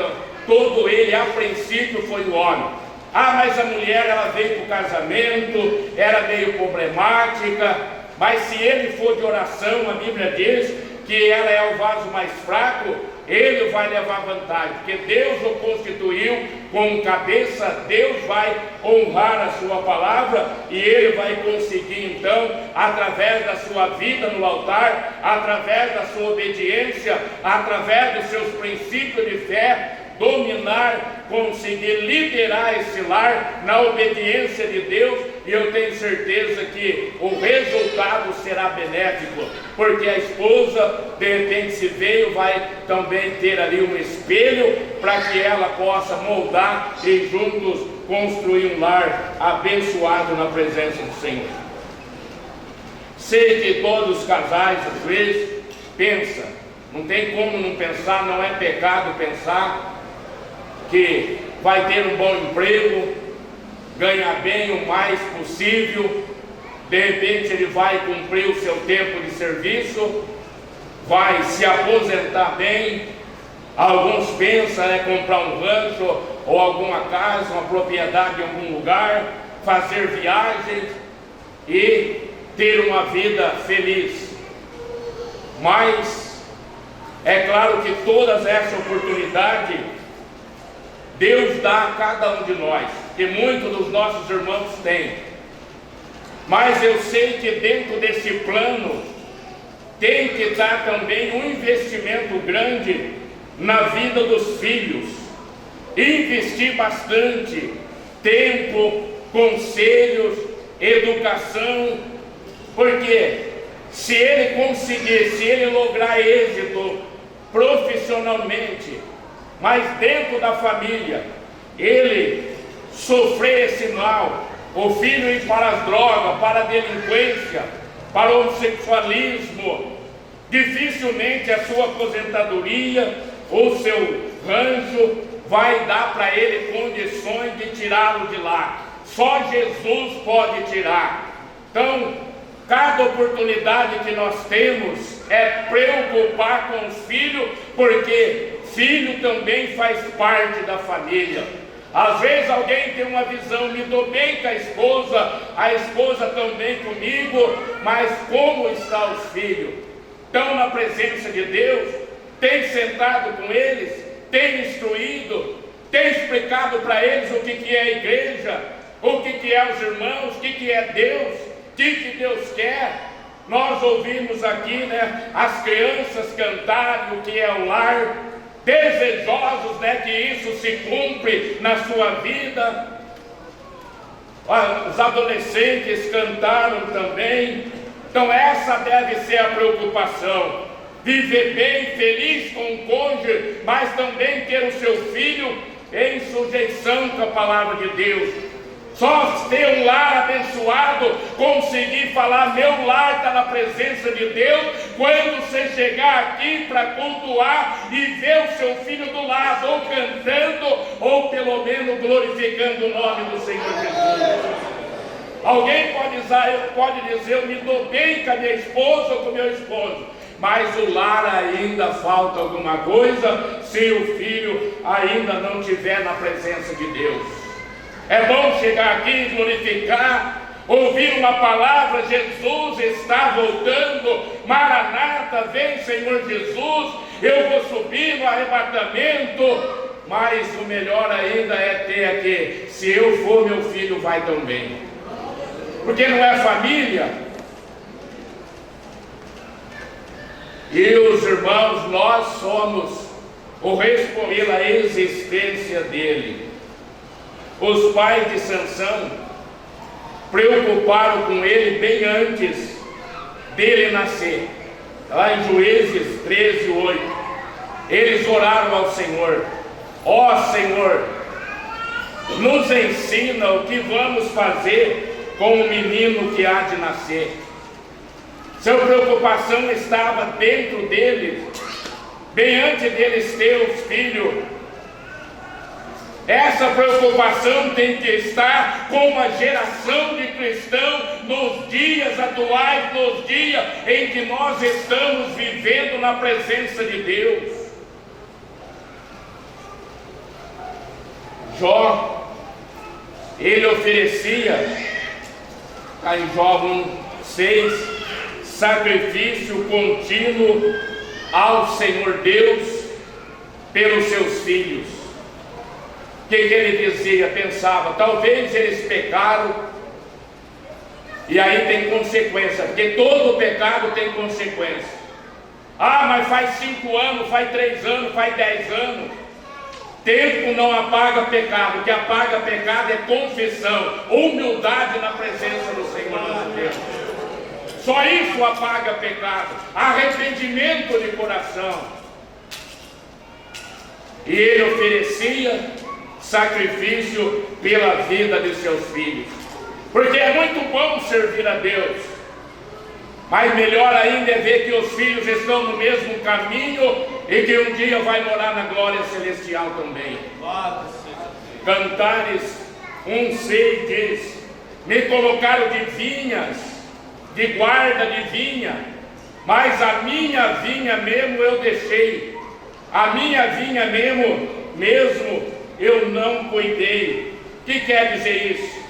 todo ele a princípio foi o homem. Ah, mas a mulher ela veio para o casamento, era meio problemática, mas se ele for de oração, a Bíblia diz que ela é o vaso mais fraco, ele vai levar vantagem, porque Deus o constituiu como cabeça, Deus vai honrar a sua palavra e ele vai conseguir então, através da sua vida no altar, através da sua obediência, através dos seus princípios de fé, dominar, conseguir liderar esse lar na obediência de Deus, e eu tenho certeza que o resultado será benéfico, porque a esposa de repente se veio, vai também ter ali um espelho para que ela possa moldar e juntos construir um lar abençoado na presença do Senhor. Sei que todos os casais às vezes pensam, não tem como não pensar, não é pecado pensar que vai ter um bom emprego, ganhar bem o mais possível, de repente ele vai cumprir o seu tempo de serviço, vai se aposentar bem. Alguns pensam, né, comprar um rancho ou alguma casa, uma propriedade em algum lugar, fazer viagens e ter uma vida feliz. Mas é claro que todas essas oportunidades Deus dá a cada um de nós, que muitos dos nossos irmãos têm. Mas eu sei que dentro desse plano tem que estar também um investimento grande na vida dos filhos. Investir bastante tempo, conselhos, educação, porque se ele conseguir, se ele lograr êxito profissionalmente, mas dentro da família, ele sofrer esse mal, o filho ir para as drogas, para a delinquência, para o homossexualismo, dificilmente a sua aposentadoria ou seu rancho vai dar para ele condições de tirá-lo de lá. Só Jesus pode tirar. Então, cada oportunidade que nós temos é preocupar com os filhos, porque filho também faz parte da família. Às vezes alguém tem uma visão, me dou bem com a esposa também comigo, mas como estão os filhos? Estão na presença de Deus? Tem sentado com eles? Tem instruído? Tem explicado para eles o que é a igreja? O que é os irmãos? O que é Deus? O que Deus quer? Nós ouvimos aqui, as crianças cantarem o que é o lar, desejosos, que isso se cumpre na sua vida. Os adolescentes cantaram também. Então essa deve ser a preocupação: viver bem, feliz com o cônjuge, mas também ter o seu filho em sujeição com a palavra de Deus. Só ter um lar abençoado, conseguir falar, meu lar está na presença de Deus, quando você chegar aqui para cultuar e ver o seu filho do lado, ou cantando, ou pelo menos glorificando o nome do Senhor Jesus. Alguém pode dizer, eu me dou bem com a minha esposa ou com o meu esposo, mas o lar ainda falta alguma coisa, se o filho ainda não estiver na presença de Deus. É bom chegar aqui e glorificar, ouvir uma palavra, Jesus está voltando, Maranata, vem Senhor Jesus, eu vou subir no arrebatamento, mas o melhor ainda é ter aqui, se eu for, meu filho vai também, porque não é família. E os irmãos, nós somos o responsável pela existência dele. Os pais de Sansão preocuparam com ele bem antes dele nascer. Lá em Juízes 13:8, eles oraram ao Senhor: ó Senhor, nos ensina o que vamos fazer com o menino que há de nascer. Sua preocupação estava dentro deles, bem antes deles ter os filhos. Essa preocupação tem que estar com uma geração de cristãos nos dias atuais, nos dias em que nós estamos vivendo na presença de Deus. Jó, ele oferecia, está em Jó 1:6, sacrifício contínuo ao Senhor Deus pelos seus filhos. O que ele dizia? Pensava, talvez eles pecaram, e aí tem consequência, porque todo pecado tem consequência. Ah, mas faz 5 anos, faz 3 anos, faz 10 anos. Tempo não apaga pecado, o que apaga pecado é confissão, humildade na presença do Senhor nosso Deus. Só isso apaga pecado, arrependimento de coração. E ele oferecia sacrifício pela vida de seus filhos, porque é muito bom servir a Deus, mas melhor ainda é ver que os filhos estão no mesmo caminho e que um dia vai morar na glória celestial também. Cantares 1:6 diz: me colocaram de vinhas, de guarda de vinha, mas a minha vinha mesmo eu deixei, a minha vinha mesmo eu não cuidei. O que quer dizer isso?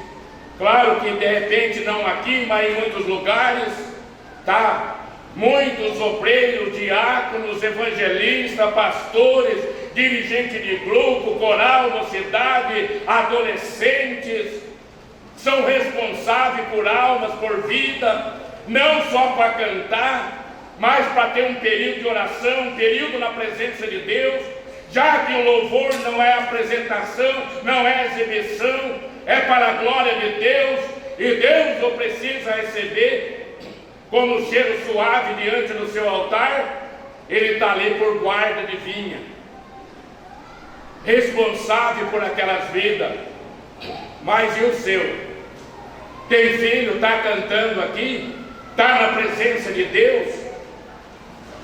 Claro que de repente não aqui, mas em muitos lugares, muitos obreiros, diáconos, evangelistas, pastores, dirigentes de grupo, coral, mocidade, adolescentes, são responsáveis por almas, por vida, não só para cantar, mas para ter um período de oração, um período na presença de Deus, já que o louvor não é apresentação, não é exibição, é para a glória de Deus, e Deus o precisa receber como um cheiro suave diante do seu altar. Ele está ali por guarda de vinha, responsável por aquelas vidas. Mas e o seu? Tem filho, está cantando aqui, Está na presença de Deus?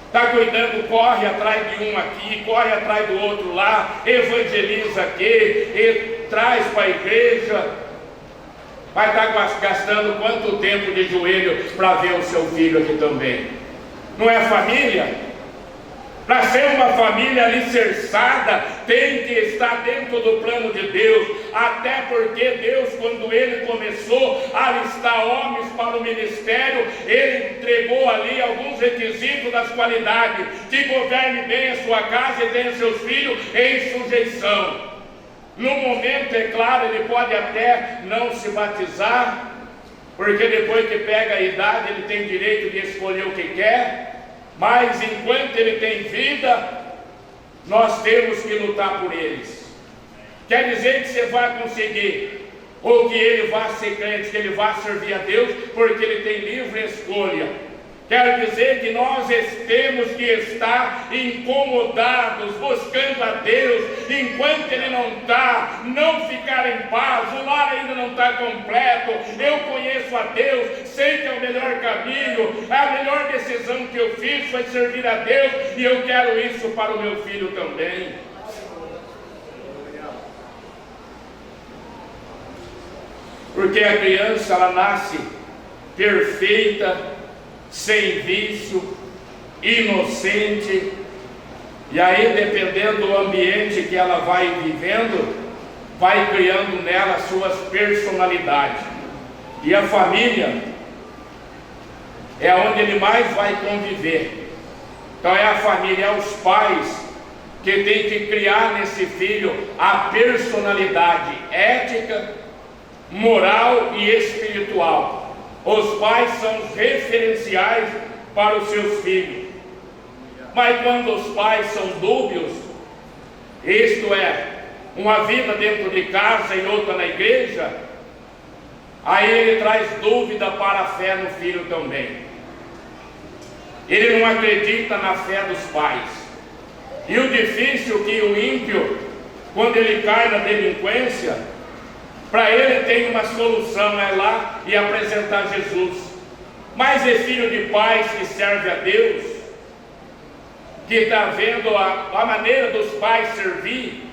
Está cuidando, corre atrás de um aqui, corre atrás do outro lá, evangeliza aqui, e traz para a igreja. Vai estar gastando quanto tempo de joelho para ver o seu filho aqui também? Não é família? Para ser uma família alicerçada, tem que estar dentro do plano de Deus. Até porque Deus, quando Ele começou a alistar homens para o ministério, Ele entregou ali alguns requisitos das qualidades: que governe bem a sua casa e tenha seus filhos em sujeição. No momento, é claro, ele pode até não se batizar, porque depois que pega a idade, ele tem direito de escolher o que quer. Mas enquanto ele tem vida, nós temos que lutar por eles. Quer dizer que você vai conseguir, ou que ele vai ser crente, que ele vai servir a Deus, porque ele tem livre escolha. Quer dizer que nós temos que estar incomodados, buscando a Deus, enquanto Ele não está, não ficar em paz, o lar ainda não está completo. Eu conheço a Deus, sei que é o melhor caminho, a melhor decisão que eu fiz foi servir a Deus, e eu quero isso para o meu filho também. Porque a criança, ela nasce perfeita, sem vício, inocente, e aí, dependendo do ambiente que ela vai vivendo, vai criando nela suas personalidades. E a família é onde ele mais vai conviver. Então é a família, é os pais que tem que criar nesse filho a personalidade ética, moral e espiritual. Os pais são os referenciais para os seus filhos. Mas quando os pais são dúbios, isto é, uma vida dentro de casa e outra na igreja, aí ele traz dúvida para a fé no filho também. Ele não acredita na fé dos pais. E o difícil que o ímpio, quando ele cai na delinquência, para ele tem uma solução, é lá e apresentar Jesus. Mas é filho de pais que serve a Deus, que está vendo a maneira dos pais servir,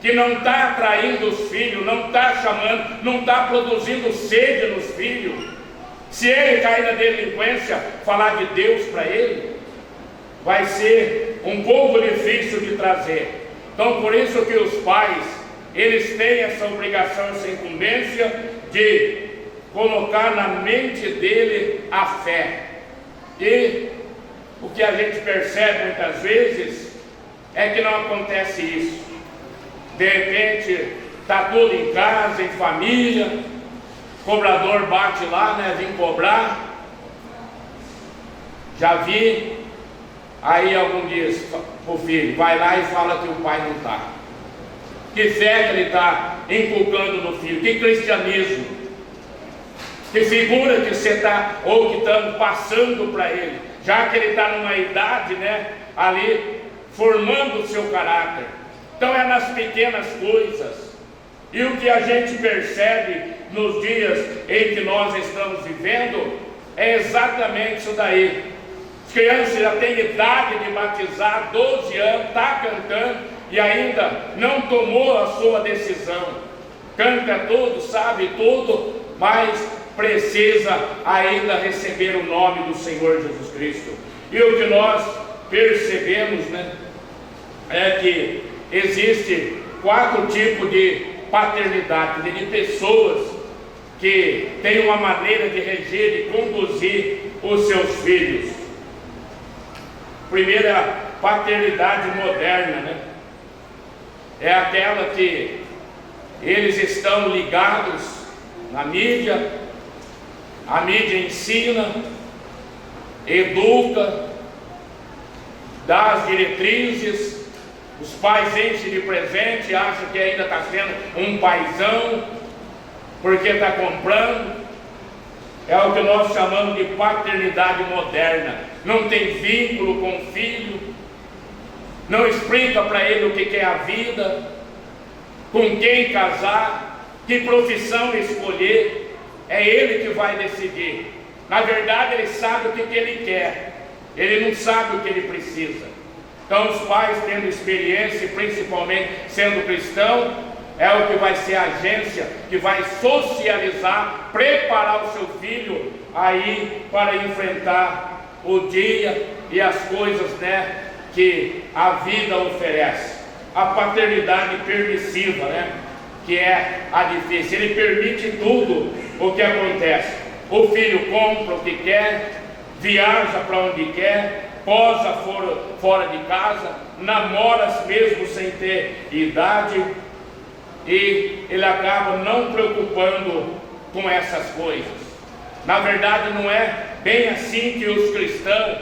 que não está atraindo os filhos, não está chamando, não está produzindo sede nos filhos. Se ele cair na delinquência, falar de Deus para ele, vai ser um pouco difícil de trazer. Então, por isso que os pais, eles têm essa obrigação, essa incumbência de colocar na mente dele a fé. E o que a gente percebe muitas vezes é que não acontece isso. De repente, está tudo em casa, em família, cobrador bate lá, né, vem cobrar. Já vi, aí algum diz para o filho, vai lá e fala que o pai não está. Que fé que ele está inculcando no filho? Que cristianismo? Que figura que você está, ou que estamos passando para ele? Já que ele está numa idade, né, ali, formando o seu caráter. Então é nas pequenas coisas. E o que a gente percebe nos dias em que nós estamos vivendo, é exatamente isso daí. As crianças já têm idade de batizar, 12 anos, está cantando, e ainda não tomou a sua decisão. Canta tudo, sabe tudo, mas precisa ainda receber o nome do Senhor Jesus Cristo. E o que nós percebemos, né, é que existe 4 tipos de paternidade, de pessoas que têm uma maneira de reger e conduzir os seus filhos. Primeiro é a paternidade moderna, né? É aquela que eles estão ligados na mídia, a mídia ensina, educa, dá as diretrizes, os pais enchem de presente, acham que ainda está sendo um paizão, porque está comprando. É o que nós chamamos de paternidade moderna. Não tem vínculo com o filho, não explica para ele o que é a vida, com quem casar, que profissão escolher. É ele que vai decidir. Na verdade, ele sabe o que ele quer, ele não sabe o que ele precisa. Então, os pais, tendo experiência, principalmente sendo cristão, é o que vai ser a agência que vai socializar, preparar o seu filho aí para enfrentar o dia e as coisas, né, que a vida oferece. A paternidade permissiva, né, que é a difícil. Ele permite tudo o que acontece. O filho compra o que quer, viaja para onde quer, posa fora de casa, namora mesmo sem ter idade, e ele acaba não preocupando com essas coisas. Na verdade, não é bem assim que os cristãos,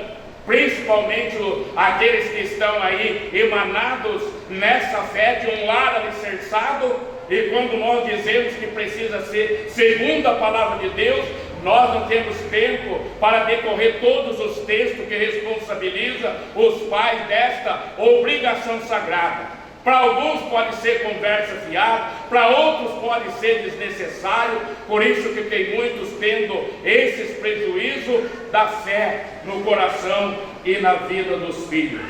principalmente aqueles que estão aí emanados nessa fé de um lar alicerçado, e quando nós dizemos que precisa ser segundo a palavra de Deus, nós não temos tempo para decorrer todos os textos que responsabilizam os pais desta obrigação sagrada. Para alguns pode ser conversa fiada, para outros pode ser desnecessário, por isso que tem muitos tendo esses prejuízos da fé no coração e na vida dos filhos.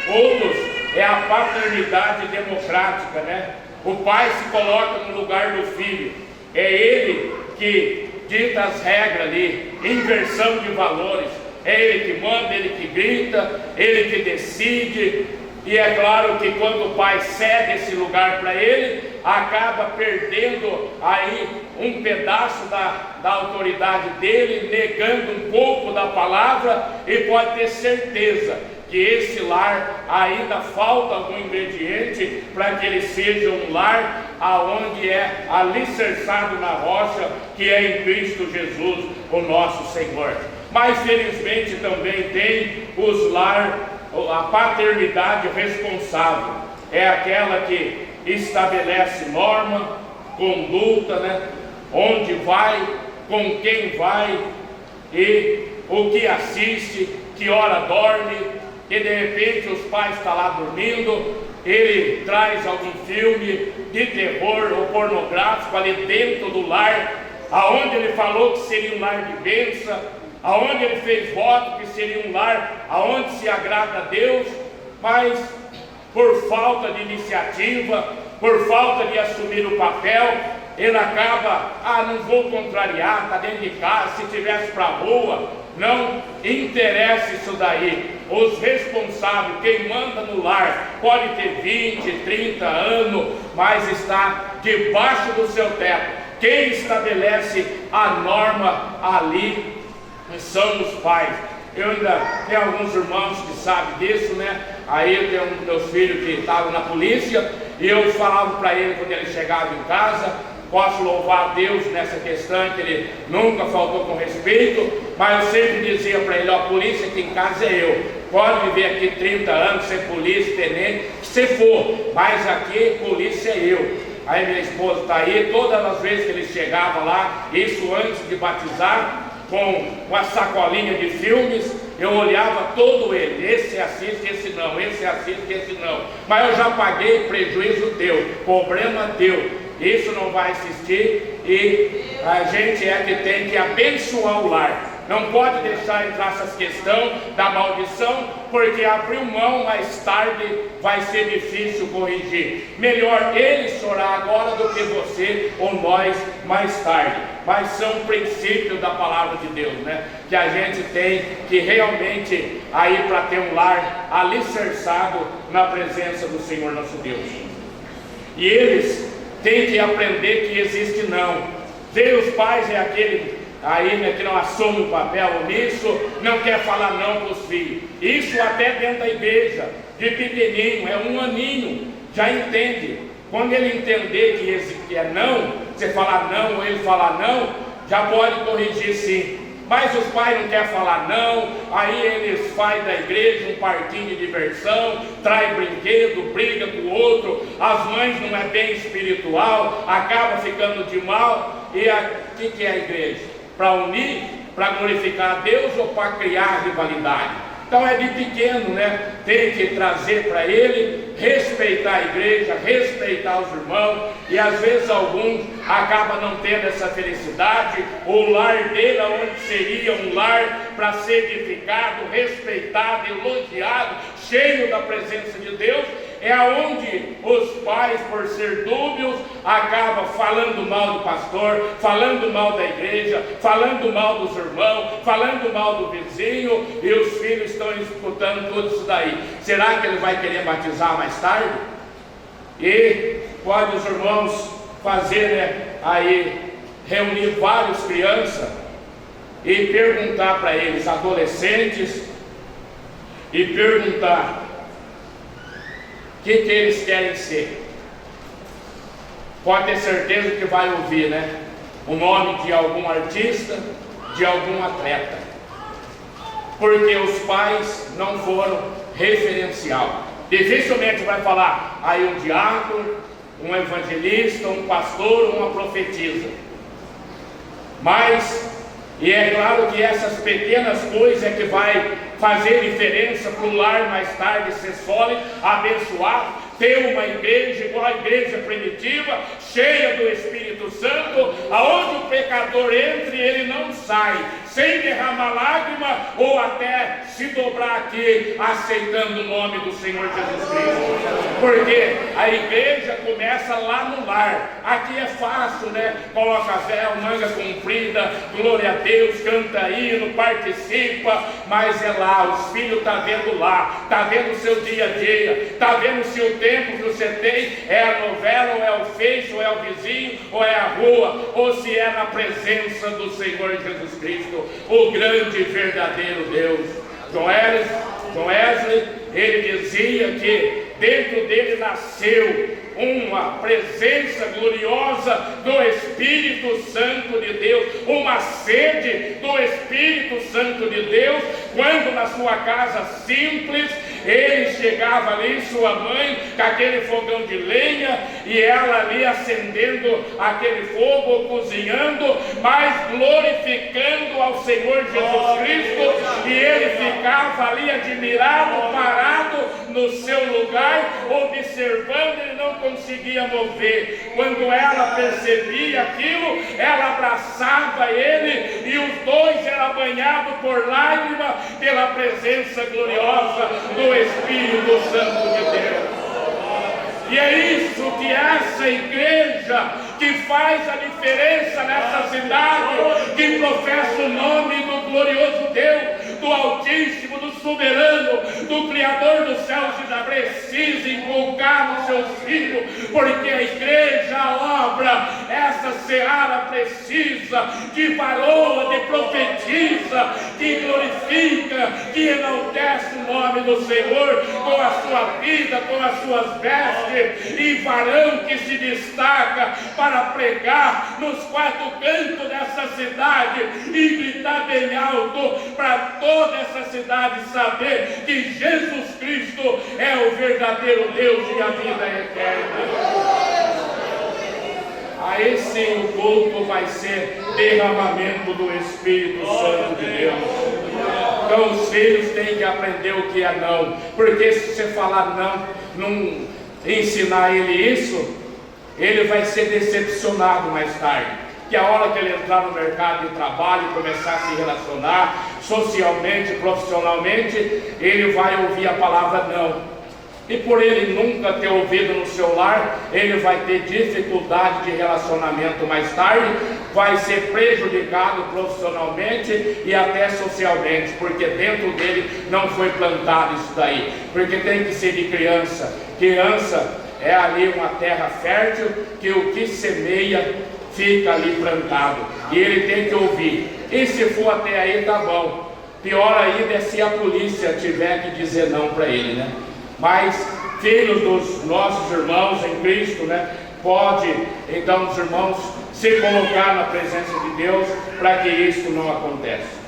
Outros é a paternidade democrática, né? O pai se coloca no lugar do filho, é ele que dita as regras ali, inversão de valores, é ele que manda, ele que grita, ele que decide. E é claro que quando o pai cede esse lugar para ele, acaba perdendo aí um pedaço da autoridade dele, negando um pouco da palavra, e pode ter certeza que esse lar ainda falta algum ingrediente para que ele seja um lar aonde é alicerçado na rocha, que é em Cristo Jesus, o nosso Senhor. Mas felizmente também tem os lar. A paternidade responsável é aquela que estabelece norma, conduta, né? Onde vai, com quem vai, e o que assiste, que hora dorme, e de repente os pais estão lá dormindo, ele traz algum filme de terror ou pornográfico ali dentro do lar, aonde ele falou que seria um lar de bênção, aonde ele fez voto que seria um lar aonde se agrada a Deus, mas por falta de iniciativa, por falta de assumir o papel, ele acaba, não vou contrariar, está dentro de casa, se tivesse para a rua, não interessa isso daí. Os responsáveis, quem manda no lar, pode ter 20, 30 anos, mas está debaixo do seu teto. Quem estabelece a norma ali são os pais. Eu ainda tenho alguns irmãos que sabem disso, né? Aí eu tenho um dos meus filhos que estava na polícia, e eu falava para ele quando ele chegava em casa, posso louvar a Deus nessa questão, que ele nunca faltou com respeito, mas eu sempre dizia para ele, a polícia aqui em casa é eu, pode viver aqui 30 anos, ser polícia, tenente, se for, mas aqui polícia é eu. Aí minha esposa está aí, todas as vezes que ele chegava lá, isso antes de batizar, com uma sacolinha de filmes, eu olhava todo ele, esse assiste, esse não, esse assiste, esse não, mas eu já paguei, prejuízo teu, problema teu, isso não vai assistir, e a gente é que tem que abençoar o lar. Não pode deixar entrar essas questões da maldição, porque abriu mão mais tarde vai ser difícil corrigir. Melhor ele chorar agora do que você ou nós mais tarde. Mas são princípios da palavra de Deus, né? Que a gente tem que realmente aí para ter um lar alicerçado na presença do Senhor nosso Deus. E eles têm que aprender que existe não. Ver os pais é aquele aí, né, que não assume o papel nisso, não quer falar não para os filhos. Isso até dentro da igreja, de pequenininho, é um aninho, já entende. Quando ele entender que é não, você falar não ou ele falar não, já pode corrigir sim. Mas os pais não querem falar não, aí eles fazem da igreja um parquinho de diversão, traz brinquedo, briga com o outro, as mães não é bem espiritual, acaba ficando de mal. E o que é a igreja? Para unir, para glorificar a Deus ou para criar rivalidade? Então é de pequeno, né? Tem que trazer para ele, respeitar a igreja, respeitar os irmãos, e às vezes alguns acabam não tendo essa felicidade. O lar dele, onde seria um lar para ser edificado, respeitado, elogiado, cheio da presença de Deus, é aonde os pais, por ser dúbios, acabam falando mal do pastor, falando mal da igreja, falando mal dos irmãos, falando mal do vizinho, e os filhos estão escutando tudo isso daí. Será que ele vai querer batizar mais tarde? E pode os irmãos fazer, né, aí reunir várias crianças e perguntar para eles, adolescentes, e perguntar o que eles querem ser. Pode ter certeza que vai ouvir, né, o nome de algum artista, de algum atleta, porque os pais não foram referencial. Dificilmente vai falar aí um diácono, um evangelista, um pastor, uma profetisa. Mas, e é claro que essas pequenas coisas é que vai fazer diferença para o lar mais tarde ser sólido, abençoado, ter uma igreja igual a igreja primitiva, cheia do Espírito Santo, aonde o pecador entra e ele não sai, sem derramar lágrima, ou até se dobrar aqui, aceitando o nome do Senhor Jesus Cristo. Porque a igreja começa lá no lar. Aqui é fácil, né? Coloca véu, manga comprida, glória a Deus, canta hino, participa, mas é lá, os filhos estão vendo lá, está vendo o seu dia a dia, está vendo se o tempo que você tem é a novela, ou é o Face, ou é o vizinho, ou é a rua, ou se é na presença do Senhor Jesus Cristo, o grande e verdadeiro Deus. John Wesley, ele dizia que dentro dele nasceu uma presença gloriosa do Espírito Santo de Deus, uma sede do Espírito Santo de Deus, quando na sua casa simples, ele chegava ali, sua mãe, com aquele fogão de lenha, e ela ali acendendo aquele fogo, cozinhando, mas glorificando ao Senhor Jesus Cristo, e ele ficava ali admirado, parado no seu lugar, observando, ele não conseguia mover. Quando ela percebia aquilo, ela abraçava ele, e os dois eram banhados por lágrimas pela presença gloriosa do Espírito Santo de Deus. E é isso que essa igreja que faz a diferença nessa cidade, que professa o nome do glorioso Deus, do Altíssimo, do Soberano, do Criador dos céus e da terra, precisa inculcar nos seus filhos, porque a igreja, a obra, essa seara precisa de varoa, de profetiza, que glorifica, que enaltece o nome do Senhor com a sua vida, com as suas vestes, e varão que se destaca para pregar nos quatro cantos dessa cidade e gritar bem alto para toda essa cidade saber que Jesus Cristo é o verdadeiro Deus e a vida eterna. Aí sim o culto vai ser derramamento do Espírito Santo de Deus. Então os filhos têm que aprender o que é não, porque se você falar não ensinar ele isso, ele vai ser decepcionado mais tarde. Que a hora que ele entrar no mercado de trabalho e começar a se relacionar socialmente, profissionalmente, ele vai ouvir a palavra não. E por ele nunca ter ouvido no seu lar, ele vai ter dificuldade de relacionamento mais tarde, vai ser prejudicado profissionalmente e até socialmente, porque dentro dele não foi plantado isso daí. Porque tem que ser de criança. Criança é ali uma terra fértil, que o que semeia fica ali plantado, e ele tem que ouvir. E se for até aí, tá bom. Pior ainda é se a polícia tiver que dizer não para ele, né? Mas filhos dos nossos irmãos em Cristo, né? Pode então os irmãos se colocar na presença de Deus para que isso não aconteça.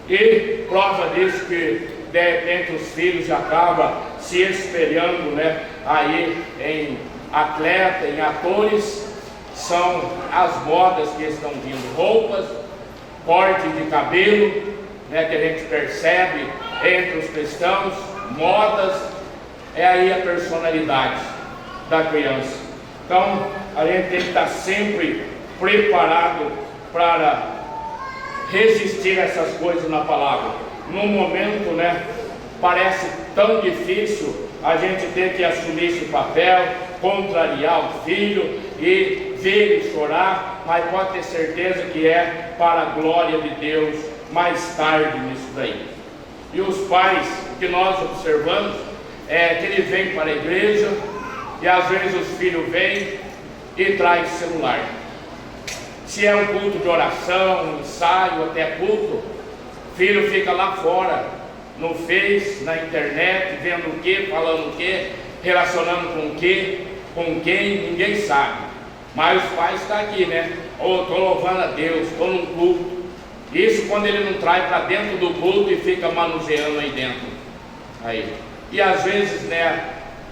E prova disso que de repente os filhos acabam se espelhando, né? Aí em atleta, em atores. São as modas que estão vindo, roupas, corte de cabelo, né, que a gente percebe entre os cristãos, modas, é aí a personalidade da criança. Então, a gente tem que estar sempre preparado para resistir a essas coisas na palavra. No momento, né, parece tão difícil a gente ter que assumir esse papel, contrariar o filho e ver ele chorar, mas pode ter certeza que é para a glória de Deus mais tarde nisso daí. E os pais que nós observamos é que ele vem para a igreja e às vezes os filhos vêm e traz celular. Se é um culto de oração, um ensaio, até culto, o filho fica lá fora, no Face, na internet, vendo o que, falando o que, relacionando com o que, com quem, ninguém sabe. Mas os pais estão aqui, né? Ou estou louvando a Deus, estou num culto. Isso quando ele não traz para dentro do culto e fica manuseando aí dentro. Aí. E às vezes, né,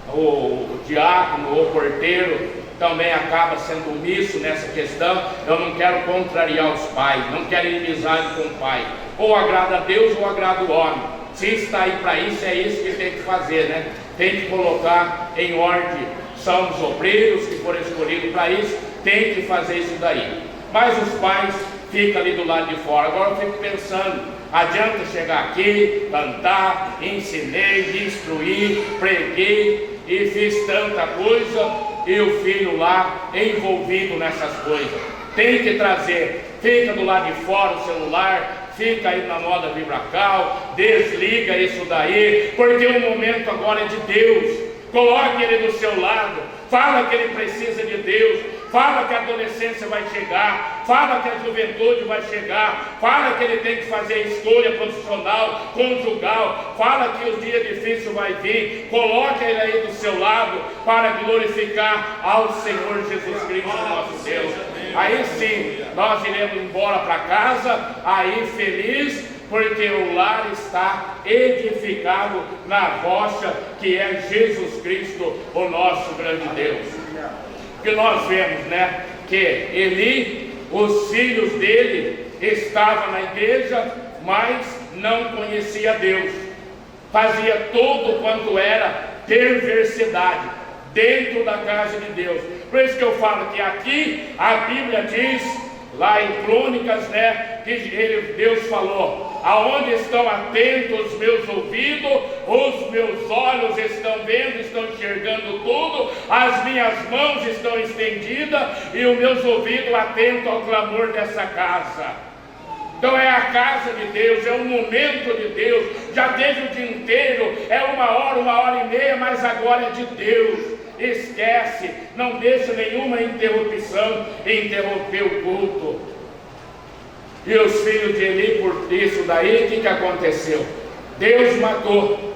o diácono ou o porteiro também acaba sendo omisso nessa questão. Eu não quero contrariar os pais, não quero inimizade com o pai. Ou agrada a Deus ou agrada o homem. Se está aí para isso, é isso que tem que fazer, né? Tem que colocar em ordem. São os obreiros que foram escolhidos para isso, tem que fazer isso daí. Mas os pais ficam ali do lado de fora. Agora eu fico pensando, adianta chegar aqui, cantar, ensinei, instruí, preguei e fiz tanta coisa e o filho lá envolvido nessas coisas. Tem que trazer, fica do lado de fora o celular, fica aí na moda vibracal, desliga isso daí, porque o momento agora é de Deus. Coloque ele do seu lado, fala que ele precisa de Deus, fala que a adolescência vai chegar, fala que a juventude vai chegar, fala que ele tem que fazer escolha profissional, conjugal, fala que os dias difíceis vai vir, coloque ele aí do seu lado para glorificar ao Senhor Jesus Cristo, nosso Deus. Aí sim, nós iremos embora para casa, aí feliz, porque o lar está edificado na rocha que é Jesus Cristo, o nosso grande Deus. Que nós vemos, né, que Eli, os filhos dele estavam na igreja, mas não conhecia Deus. Fazia tudo quanto era perversidade dentro da casa de Deus. Por isso que eu falo que aqui a Bíblia diz, lá em Crônicas, né, que Deus falou: aonde estão atentos os meus ouvidos, os meus olhos estão vendo, estão enxergando tudo, as minhas mãos estão estendidas e os meus ouvidos atentos ao clamor dessa casa. Então é a casa de Deus, é um momento de Deus, já teve o dia inteiro, é 1 hora, 1h30, mas agora é de Deus. Esquece, não deixa nenhuma interrupção interromper o culto. E os filhos de Eli, por isso daí, o que aconteceu? Deus matou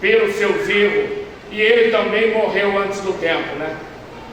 pelos seus erros, e ele também morreu antes do tempo, né?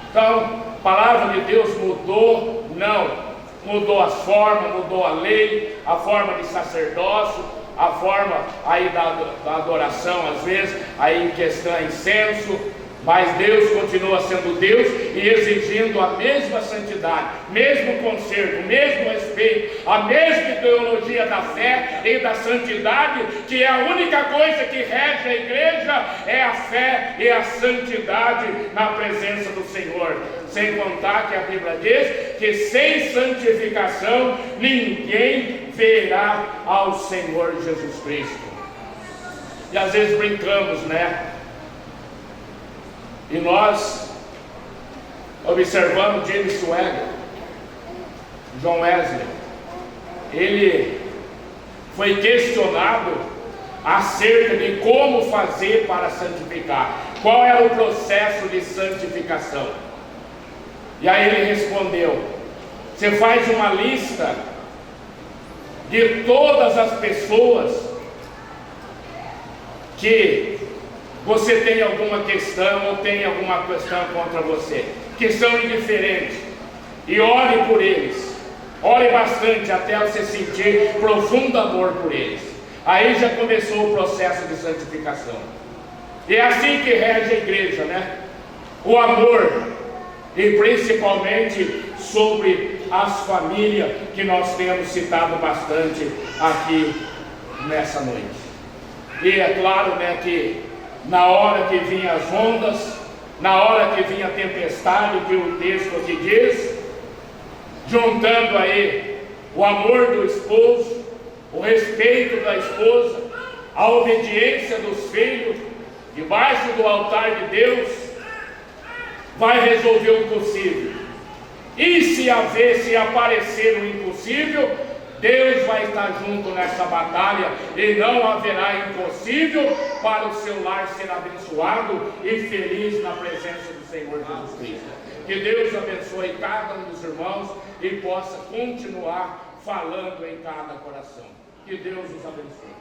Então, a palavra de Deus mudou? Não. Mudou as formas, mudou a lei, a forma de sacerdócio, a forma aí da adoração, às vezes, aí em questão é incenso, mas Deus continua sendo Deus e exigindo a mesma santidade, mesmo conserto, mesmo respeito, a mesma ideologia da fé e da santidade, que é a única coisa que rege a igreja, é a fé e a santidade na presença do Senhor. Sem contar que a Bíblia diz que sem santificação ninguém verá ao Senhor Jesus Cristo. E às vezes brincamos, né? E nós observamos James Swagger, John Wesley. Ele foi questionado acerca de como fazer para santificar, qual era o processo de santificação. E aí ele respondeu: você faz uma lista de todas as pessoas que você tem alguma questão ou tem alguma questão contra você, que são indiferentes, e ore por eles, ore bastante até você sentir profundo amor por eles. Aí já começou o processo de santificação. E é assim que rege a igreja, né? O amor, e principalmente sobre
as famílias que nós temos citado bastante aqui nessa noite. E é claro, né, que na hora que vinham as ondas, na hora que vinha a tempestade, que o texto aqui diz, juntando aí o amor do esposo, o respeito da esposa, a obediência dos filhos, debaixo do altar de Deus, vai resolver o impossível. E se aparecer o impossível, Deus vai estar junto nessa batalha, e não haverá impossível para o seu lar ser abençoado e feliz na presença do Senhor Jesus Cristo. Que Deus abençoe cada um dos irmãos e possa continuar falando em cada coração. Que Deus os abençoe.